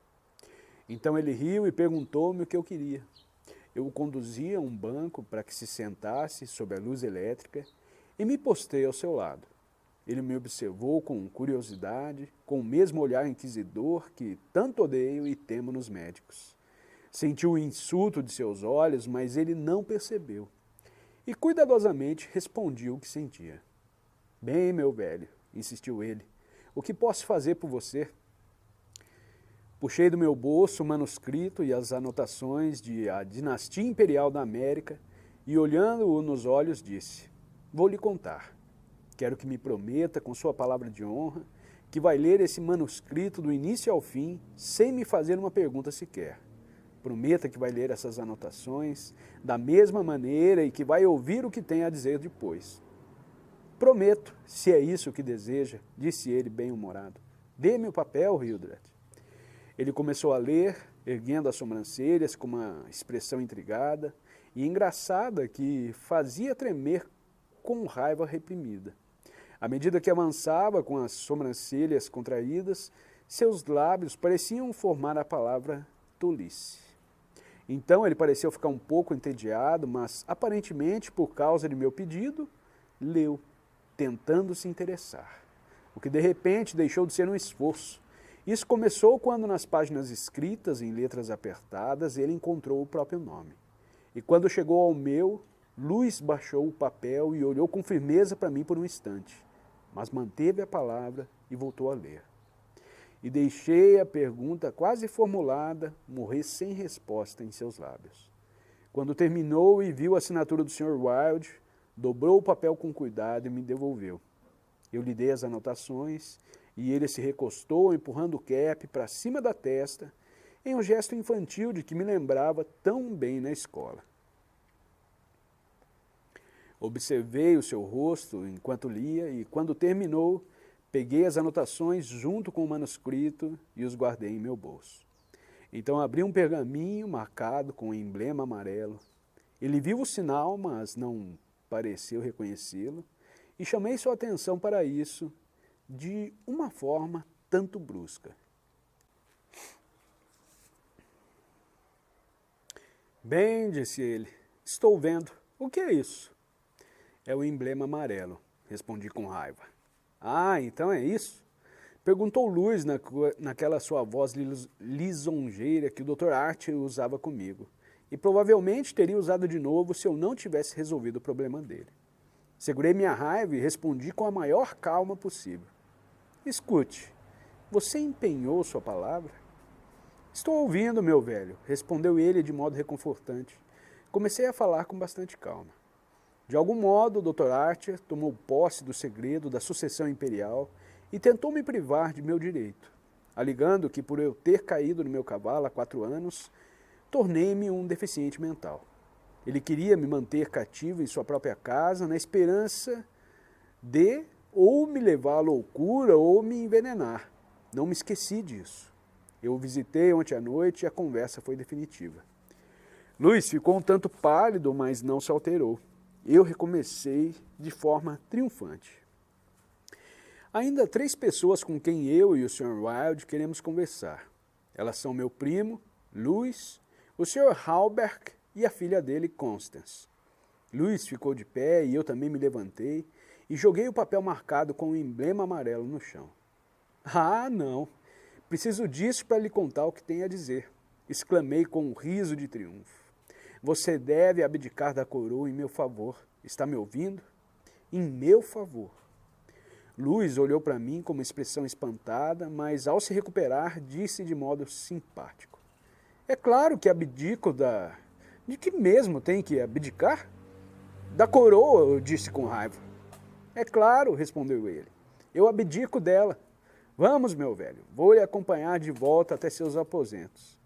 Então ele riu e perguntou-me o que eu queria. Eu o conduzi a um banco para que se sentasse sob a luz elétrica e me postei ao seu lado. Ele me observou com curiosidade, com o mesmo olhar inquisidor que tanto odeio e temo nos médicos. Senti o insulto de seus olhos, mas ele não percebeu. E cuidadosamente respondi o que sentia. Bem, meu velho, insistiu ele, o que posso fazer por você? Puxei do meu bolso o manuscrito e as anotações de A Dinastia Imperial da América e, olhando-o nos olhos, disse, vou lhe contar. Quero que me prometa, com sua palavra de honra, que vai ler esse manuscrito do início ao fim, sem me fazer uma pergunta sequer. Prometa que vai ler essas anotações da mesma maneira e que vai ouvir o que tem a dizer depois. Prometo, se é isso que deseja, disse ele bem-humorado. Dê-me o papel, Hildred. Ele começou a ler, erguendo as sobrancelhas com uma expressão intrigada e engraçada que fazia tremer com raiva reprimida. À medida que avançava com as sobrancelhas contraídas, seus lábios pareciam formar a palavra tolice. Então ele pareceu ficar um pouco entediado, mas aparentemente por causa de meu pedido, leu, tentando se interessar, o que de repente deixou de ser um esforço. Isso começou quando nas páginas escritas em letras apertadas ele encontrou o próprio nome. E quando chegou ao meu, Louis baixou o papel e olhou com firmeza para mim por um instante, mas manteve a palavra e voltou a ler. E deixei a pergunta quase formulada morrer sem resposta em seus lábios. Quando terminou e viu a assinatura do Sr. Wilde, dobrou o papel com cuidado e me devolveu. Eu lhe dei as anotações e ele se recostou empurrando o cap para cima da testa em um gesto infantil de que me lembrava tão bem na escola. Observei o seu rosto enquanto lia e, quando terminou, peguei as anotações junto com o manuscrito e os guardei em meu bolso. Então abri um pergaminho marcado com um emblema amarelo. Ele viu o sinal, mas não pareceu reconhecê-lo, e chamei sua atenção para isso de uma forma tanto brusca. Bem, disse ele, estou vendo. O que é isso? É o emblema amarelo, respondi com raiva. Ah, então é isso? Perguntou Louis naquela sua voz lisonjeira que o Dr. Archer usava comigo, e provavelmente teria usado de novo se eu não tivesse resolvido o problema dele. Segurei minha raiva e respondi com a maior calma possível. Escute, você empenhou sua palavra? Estou ouvindo, meu velho, respondeu ele de modo reconfortante. Comecei a falar com bastante calma. De algum modo, o Dr. Archer tomou posse do segredo da sucessão imperial e tentou me privar de meu direito, alegando que por eu ter caído no meu cavalo há 4 anos, tornei-me um deficiente mental. Ele queria me manter cativo em sua própria casa na esperança de ou me levar à loucura ou me envenenar. Não me esqueci disso. Eu o visitei ontem à noite e a conversa foi definitiva. Luiz ficou um tanto pálido, mas não se alterou. Eu recomecei de forma triunfante. Ainda há 3 pessoas com quem eu e o Sr. Wilde queremos conversar. Elas são meu primo, Louis, o Sr. Halberg e a filha dele, Constance. Louis ficou de pé e eu também me levantei e joguei o papel marcado com o emblema amarelo no chão. Ah, não! Preciso disso para lhe contar o que tem a dizer, exclamei com um riso de triunfo. Você deve abdicar da coroa em meu favor. Está me ouvindo? Em meu favor. Louis olhou para mim com uma expressão espantada, mas ao se recuperar, disse de modo simpático. É claro que abdico da... De que mesmo tem que abdicar? Da coroa, eu disse com raiva. É claro, respondeu ele. Eu abdico dela. Vamos, meu velho, vou lhe acompanhar de volta até seus aposentos.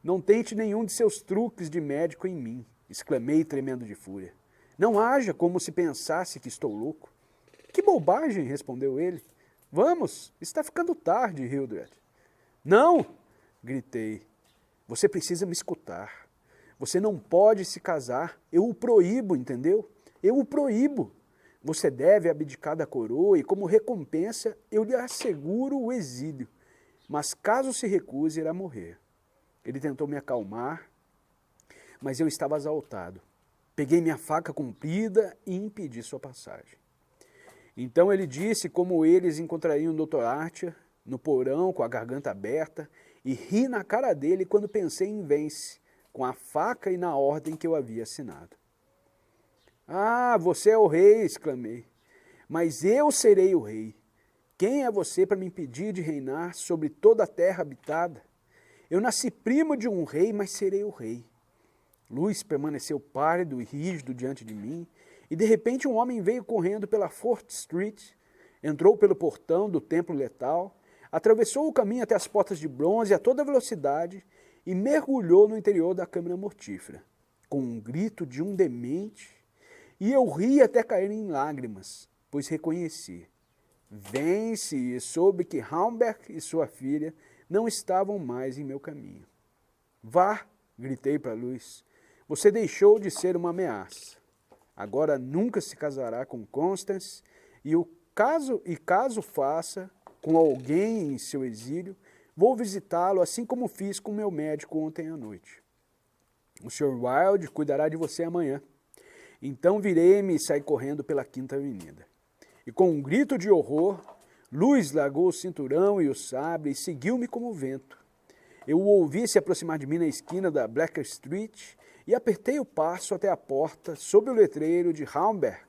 Não tente nenhum de seus truques de médico em mim, exclamei tremendo de fúria. Não haja como se pensasse que estou louco. Que bobagem, respondeu ele. Vamos, está ficando tarde, Hildred. Não, gritei. Você precisa me escutar. Você não pode se casar. Eu o proíbo, entendeu? Eu o proíbo. Você deve abdicar da coroa e, como recompensa, eu lhe asseguro o exílio. Mas caso se recuse, irá morrer. Ele tentou me acalmar, mas eu estava exaltado. Peguei minha faca comprida e impedi sua passagem. Então ele disse como eles encontrariam o Dr. Archer no porão com a garganta aberta e ri na cara dele quando pensei em Vence, com a faca e na ordem que eu havia assinado. Ah, você é o rei, exclamei. Mas eu serei o rei. Quem é você para me impedir de reinar sobre toda a terra habitada? Eu nasci primo de um rei, mas serei o rei. Louis permaneceu pálido e rígido diante de mim, e de repente um homem veio correndo pela Fort Street, entrou pelo portão do Templo Letal, atravessou o caminho até as portas de bronze a toda velocidade e mergulhou no interior da câmara mortífera, com um grito de um demente, e eu ri até cair em lágrimas, pois reconheci. Vence e soube que Halberg e sua filha não estavam mais em meu caminho. Vá, gritei para Louis, você deixou de ser uma ameaça. Agora nunca se casará com Constance e caso faça com alguém em seu exílio, vou visitá-lo assim como fiz com meu médico ontem à noite. O Sr. Wilde cuidará de você amanhã. Então virei-me e saí correndo pela Quinta Avenida. E com um grito de horror, Louis largou o cinturão e o sabre e seguiu-me como o vento. Eu o ouvi se aproximar de mim na esquina da Blacker Street e apertei o passo até a porta sob o letreiro de Halberg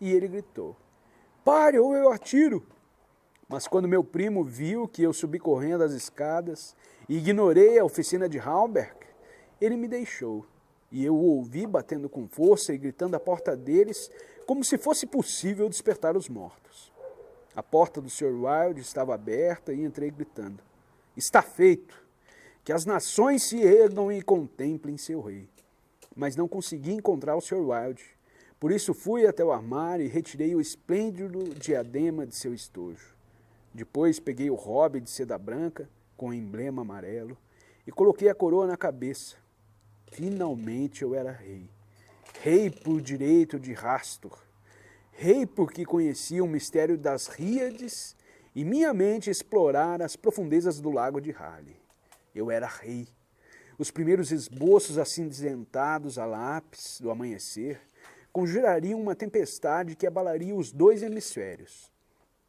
e ele gritou, pare ou eu atiro! Mas quando meu primo viu que eu subi correndo as escadas e ignorei a oficina de Halberg, ele me deixou e eu o ouvi batendo com força e gritando à porta deles como se fosse possível despertar os mortos. A porta do Sr. Wilde estava aberta e entrei gritando, está feito! Que as nações se ergam e contemplem seu rei. Mas não consegui encontrar o Sr. Wilde. Por isso fui até o armário e retirei o esplêndido diadema de seu estojo. Depois peguei o robe de seda branca, com o emblema amarelo, e coloquei a coroa na cabeça. Finalmente eu era rei. Rei por direito de Rastor. Rei porque conhecia o mistério das Híades e minha mente explorara as profundezas do lago de Hali. Eu era rei. Os primeiros esboços acinzentados a lápis do amanhecer conjurariam uma tempestade que abalaria os 2 hemisférios.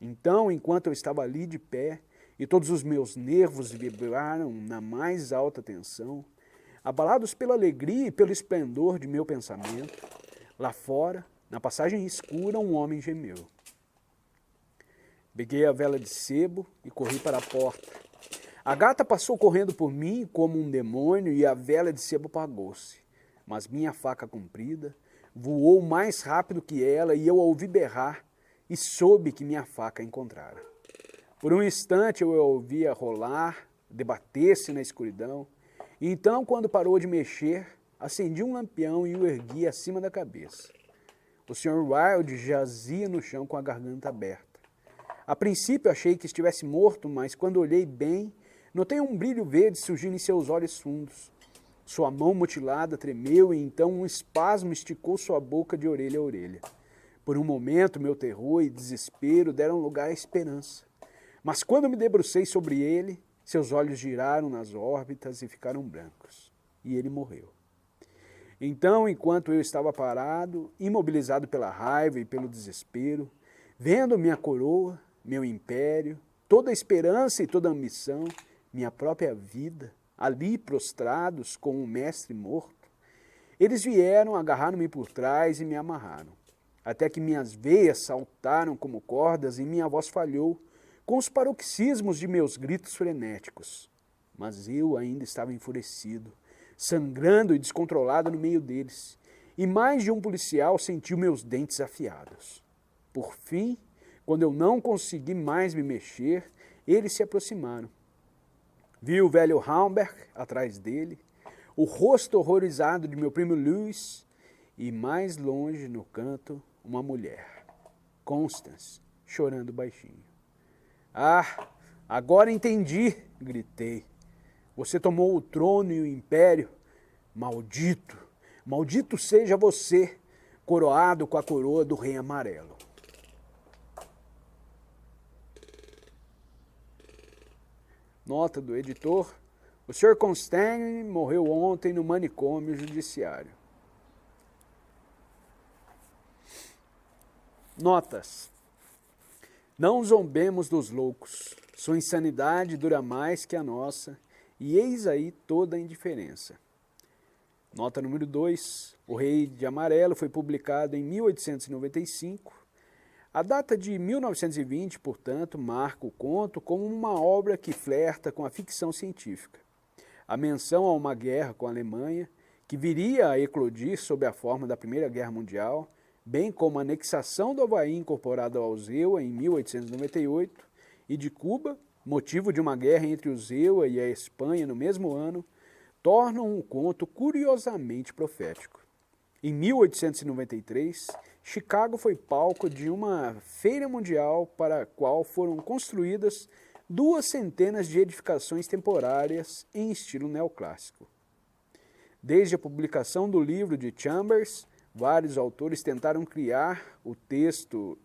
Então, enquanto eu estava ali de pé e todos os meus nervos vibraram na mais alta tensão, abalados pela alegria e pelo esplendor de meu pensamento, lá fora, na passagem escura, um homem gemeu. Peguei a vela de sebo e corri para a porta. A gata passou correndo por mim como um demônio e a vela de sebo apagou-se. Mas minha faca comprida, voou mais rápido que ela e eu a ouvi berrar e soube que minha faca a encontrara. Por um instante eu a ouvia rolar, debater-se na escuridão, e então, quando parou de mexer, acendi um lampião e o ergui acima da cabeça. O Sr. Wilde jazia no chão com a garganta aberta. A princípio achei que estivesse morto, mas quando olhei bem, notei um brilho verde surgindo em seus olhos fundos. Sua mão mutilada tremeu e então um espasmo esticou sua boca de orelha a orelha. Por um momento, meu terror e desespero deram lugar à esperança. Mas quando me debrucei sobre ele, seus olhos giraram nas órbitas e ficaram brancos. E ele morreu. Então, enquanto eu estava parado, imobilizado pela raiva e pelo desespero, vendo minha coroa, meu império, toda a esperança e toda a ambição, minha própria vida, ali prostrados com um mestre morto, eles vieram, agarraram-me por trás e me amarraram, até que minhas veias saltaram como cordas e minha voz falhou, com os paroxismos de meus gritos frenéticos. Mas eu ainda estava enfurecido, sangrando e descontrolado no meio deles, e mais de um policial sentiu meus dentes afiados. Por fim, quando eu não consegui mais me mexer, eles se aproximaram. Vi o velho Haumberg atrás dele, o rosto horrorizado de meu primo Louis, e mais longe no canto, uma mulher, Constance, chorando baixinho. Ah, agora entendi, gritei. Você tomou o trono e o império. Maldito, maldito seja você, coroado com a coroa do Rei Amarelo. Nota do editor: o Sr. Constantine morreu ontem no manicômio judiciário. Notas: não zombemos dos loucos, sua insanidade dura mais que a nossa, e eis aí toda a indiferença. Nota número 2, O Rei de Amarelo foi publicado em 1895. A data de 1920, portanto, marca o conto como uma obra que flerta com a ficção científica. A menção a uma guerra com a Alemanha, que viria a eclodir sob a forma da Primeira Guerra Mundial, bem como a anexação do Havaí incorporado aos EUA em 1898, e de Cuba, motivo de uma guerra entre os EUA e a Espanha no mesmo ano, tornam o conto curiosamente profético. Em 1893, Chicago foi palco de uma feira mundial para a qual foram construídas 200 de edificações temporárias em estilo neoclássico. Desde a publicação do livro de Chambers, vários autores tentaram criar o texto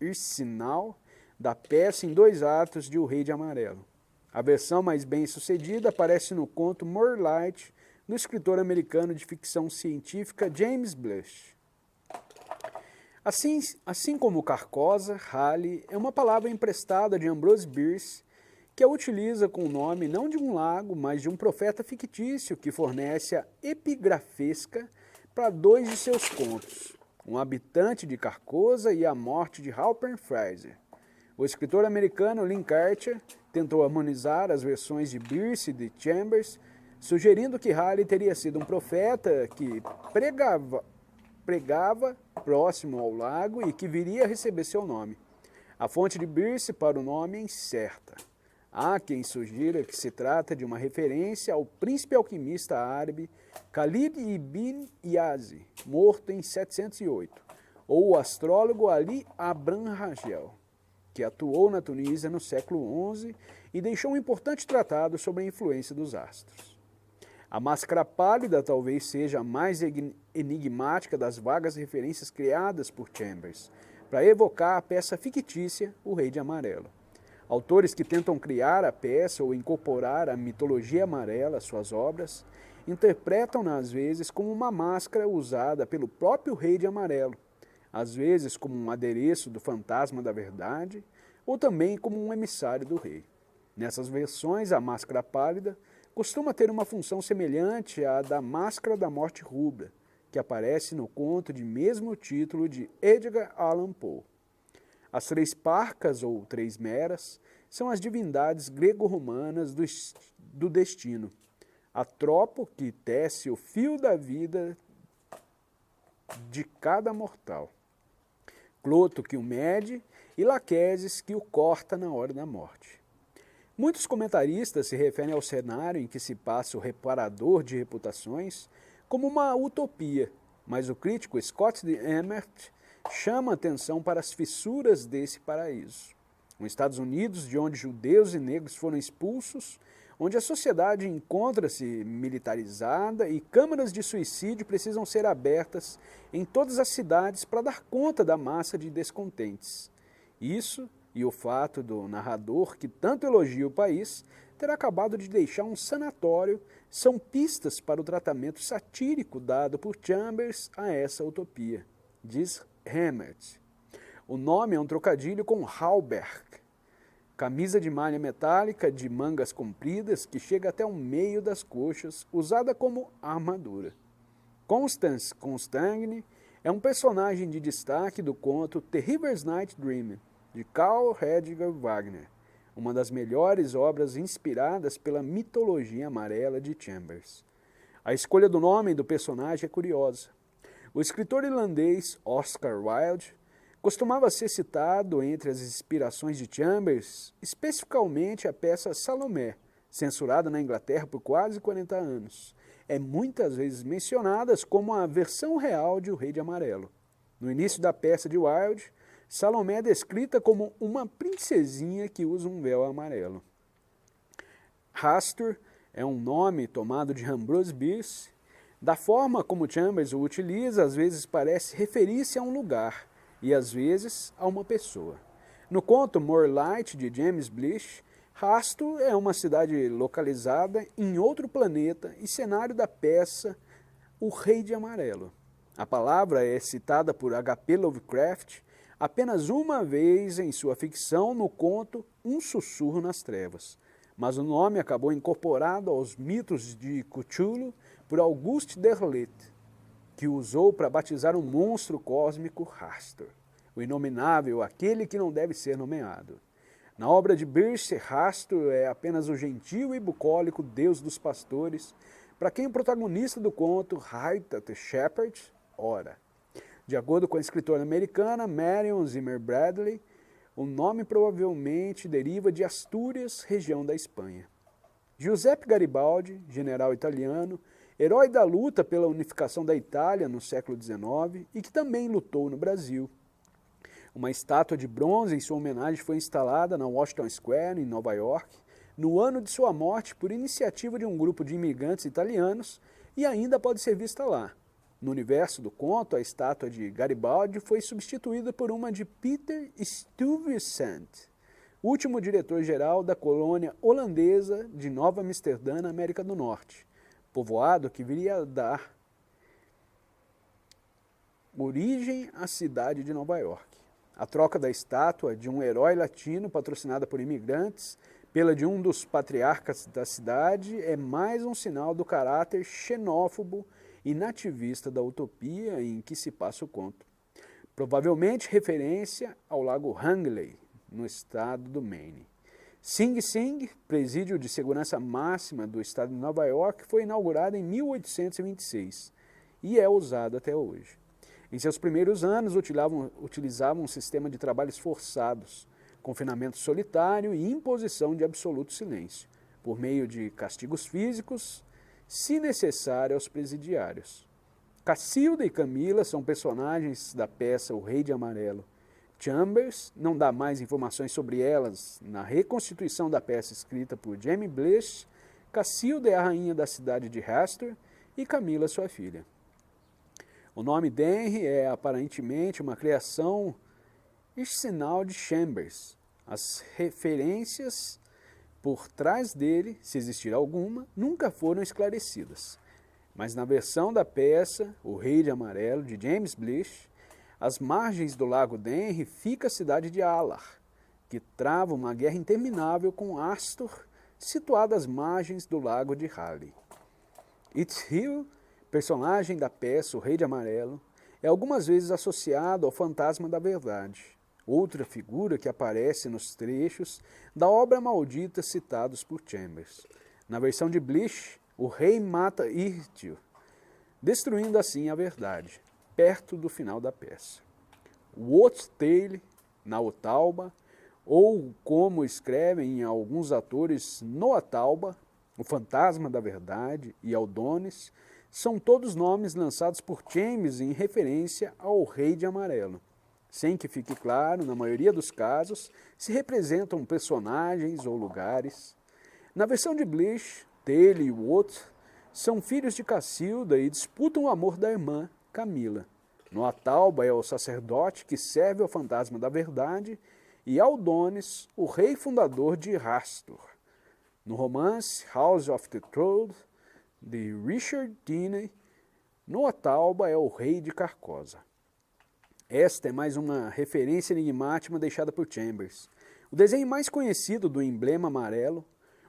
original da peça em 2 atos de O Rei de Amarelo. A versão mais bem-sucedida aparece no conto More Light, do escritor americano de ficção científica James Blush. Assim como Carcosa, Raleigh é uma palavra emprestada de Ambrose Bierce, que a utiliza com o nome não de um lago, mas de um profeta fictício que fornece a epigrafesca para 2 de seus contos, Um Habitante de Carcosa e A Morte de Halpern Fraser. O escritor americano Lin Cartier tentou harmonizar as versões de Bierce e de Chambers, sugerindo que Raleigh teria sido um profeta que pregava próximo ao lago e que viria a receber seu nome. A fonte de Bierce para o nome é incerta. Há quem sugira que se trata de uma referência ao príncipe alquimista árabe Khalid ibn Yazi, morto em 708, ou o astrólogo Ali Abram Rangel, que atuou na Tunísia no século XI e deixou um importante tratado sobre a influência dos astros. A Máscara Pálida talvez seja a mais enigmática das vagas referências criadas por Chambers, para evocar a peça fictícia O Rei de Amarelo. Autores que tentam criar a peça ou incorporar a mitologia amarela às suas obras, interpretam-na às vezes como uma máscara usada pelo próprio Rei de Amarelo, às vezes como um adereço do fantasma da verdade, ou também como um emissário do rei. Nessas versões, a Máscara Pálida costuma ter uma função semelhante à da Máscara da Morte Rubra, que aparece no conto de mesmo título de Edgar Allan Poe. As 3 Parcas, ou 3 Meras, são as divindades grego-romanas do destino. A Tropo, que tece o fio da vida de cada mortal. Cloto que o mede e Laquesis que o corta na hora da morte. Muitos comentaristas se referem ao cenário em que se passa o reparador de reputações como uma utopia, mas o crítico Scott D. Emmert chama atenção para as fissuras desse paraíso. Nos Estados Unidos, de onde judeus e negros foram expulsos, onde a sociedade encontra-se militarizada e câmaras de suicídio precisam ser abertas em todas as cidades para dar conta da massa de descontentes. Isso e o fato do narrador, que tanto elogia o país, ter acabado de deixar um sanatório, são pistas para o tratamento satírico dado por Chambers a essa utopia, diz Emmert. O nome é um trocadilho com Hauberg, camisa de malha metálica de mangas compridas que chega até o meio das coxas, usada como armadura. Constance Constangne é um personagem de destaque do conto The River's Night Dream, de Carl Edgar Wagner, uma das melhores obras inspiradas pela mitologia amarela de Chambers. A escolha do nome do personagem é curiosa. O escritor irlandês Oscar Wilde costumava ser citado entre as inspirações de Chambers, especificamente a peça Salomé, censurada na Inglaterra por quase 40 anos. É muitas vezes mencionada como a versão real de O Rei de Amarelo. No início da peça de Wilde, Salomé é descrita como uma princesinha que usa um véu amarelo. Hastur é um nome tomado de Ambrose Bierce. Da forma como Chambers o utiliza, às vezes parece referir-se a um lugar e às vezes a uma pessoa. No conto Morlight, de James Blish, Hastur é uma cidade localizada em outro planeta e cenário da peça O Rei de Amarelo. A palavra é citada por H.P. Lovecraft apenas uma vez em sua ficção no conto Um Sussurro nas Trevas, mas o nome acabou incorporado aos mitos de Cthulhu por Auguste Derleth, que usou para batizar um monstro cósmico Hastur, o inominável, aquele que não deve ser nomeado. Na obra de Bierce, Hastur é apenas o gentil e bucólico deus dos pastores, para quem o protagonista do conto, Haita the Shepherd, ora. De acordo com a escritora americana Marion Zimmer Bradley, o nome provavelmente deriva de Astúrias, região da Espanha. Giuseppe Garibaldi, general italiano, herói da luta pela unificação da Itália no século XIX e que também lutou no Brasil. Uma estátua de bronze em sua homenagem foi instalada na Washington Square, em Nova York, no ano de sua morte por iniciativa de um grupo de imigrantes italianos e ainda pode ser vista lá. No universo do conto, a estátua de Garibaldi foi substituída por uma de Peter Stuyvesant, último diretor-geral da colônia holandesa de Nova Amsterdã, na América do Norte, povoado que viria a dar origem à cidade de Nova York. A troca da estátua de um herói latino patrocinada por imigrantes pela de um dos patriarcas da cidade é mais um sinal do caráter xenófobo e nativista da utopia em que se passa o conto. Provavelmente referência ao lago Hangley, no estado do Maine. Sing Sing, presídio de segurança máxima do estado de Nova York, foi inaugurado em 1826 e é usado até hoje. Em seus primeiros anos, utilizavam um sistema de trabalhos forçados, confinamento solitário e imposição de absoluto silêncio, por meio de castigos físicos, se necessário, aos presidiários. Cacilda e Camila são personagens da peça O Rei de Amarelo. Chambers não dá mais informações sobre elas. Na reconstituição da peça escrita por Jamie Blish, Cacilda é a rainha da cidade de Hastur e Camila sua filha. O nome Denry é aparentemente uma criação original de Chambers. As referências por trás dele, se existir alguma, nunca foram esclarecidas. Mas na versão da peça O Rei de Amarelo, de James Blish, às margens do lago Denry fica a cidade de Alar, que trava uma guerra interminável com Astur, situada às margens do lago de Hali. Itzhill, personagem da peça O Rei de Amarelo, é algumas vezes associado ao fantasma da verdade, outra figura que aparece nos trechos da obra maldita citados por Chambers. Na versão de Blish, o rei mata Itzhill, destruindo assim a verdade. perto do final da peça. Wothtale, Naotauba, ou como escrevem alguns atores, Noatauba, o Fantasma da Verdade e Aldones, são todos nomes lançados por Chambers em referência ao Rei de Amarelo. Sem que fique claro, na maioria dos casos, se representam personagens ou lugares. Na versão de Blish, Tale e Woth são filhos de Cacilda e disputam o amor da irmã, Camila. Noatauba é o sacerdote que serve ao Fantasma da Verdade e Aldones, o rei fundador de Rastor. No romance House of the Troll, de Richard Deney, Noatauba é o rei de Carcosa. Esta é mais uma referência enigmática deixada por Chambers. O desenho mais conhecido do emblema amarelo,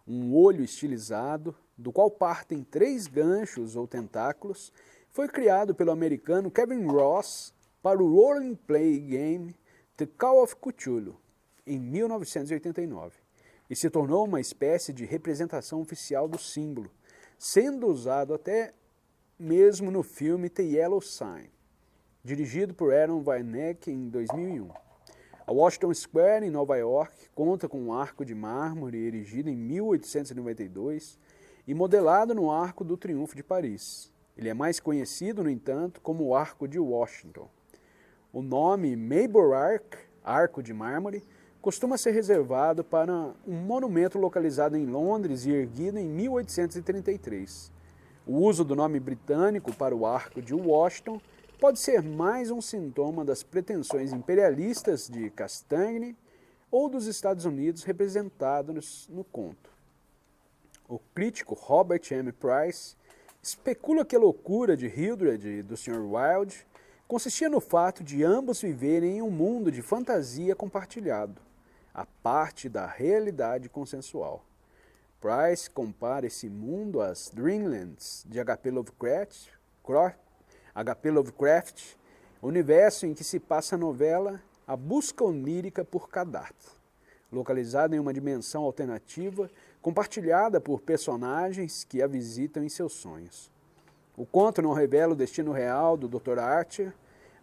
um olho estilizado, do qual partem 3 ganchos ou tentáculos, foi criado pelo americano Kevin Ross para o role play game The Call of Cthulhu, em 1989, e se tornou uma espécie de representação oficial do símbolo, sendo usado até mesmo no filme The Yellow Sign, dirigido por Aaron Wernick em 2001. A Washington Square, em Nova York, conta com um arco de mármore erigido em 1892 e modelado no Arco do Triunfo de Paris. Ele é mais conhecido, no entanto, como o Arco de Washington. O nome Maple Arch, Arco de Mármore, costuma ser reservado para um monumento localizado em Londres e erguido em 1833. O uso do nome britânico para o Arco de Washington pode ser mais um sintoma das pretensões imperialistas de Castaigne ou dos Estados Unidos representados no conto. O crítico Robert M. Price especula que a loucura de Hildred e do Sr. Wilde consistia no fato de ambos viverem em um mundo de fantasia compartilhado, a parte da realidade consensual. Price compara esse mundo às Dreamlands de H.P. Lovecraft, universo em que se passa a novela A Busca Onírica por Kadath, localizada em uma dimensão alternativa compartilhada por personagens que a visitam em seus sonhos. O conto não revela o destino real do Dr. Archer,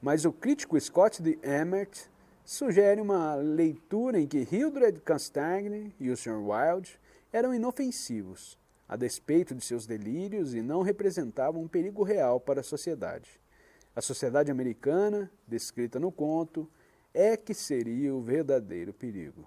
mas o crítico Scott D. Emmert sugere uma leitura em que Hildred Castaigne e o Sr. Wilde eram inofensivos, a despeito de seus delírios, e não representavam um perigo real para a sociedade. A sociedade americana, descrita no conto, é que seria o verdadeiro perigo.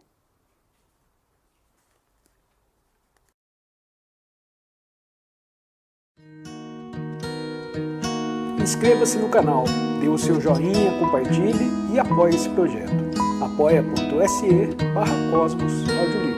Inscreva-se no canal, dê o seu joinha, compartilhe e apoie esse projeto. apoia.se/Cosmos Audiolivro.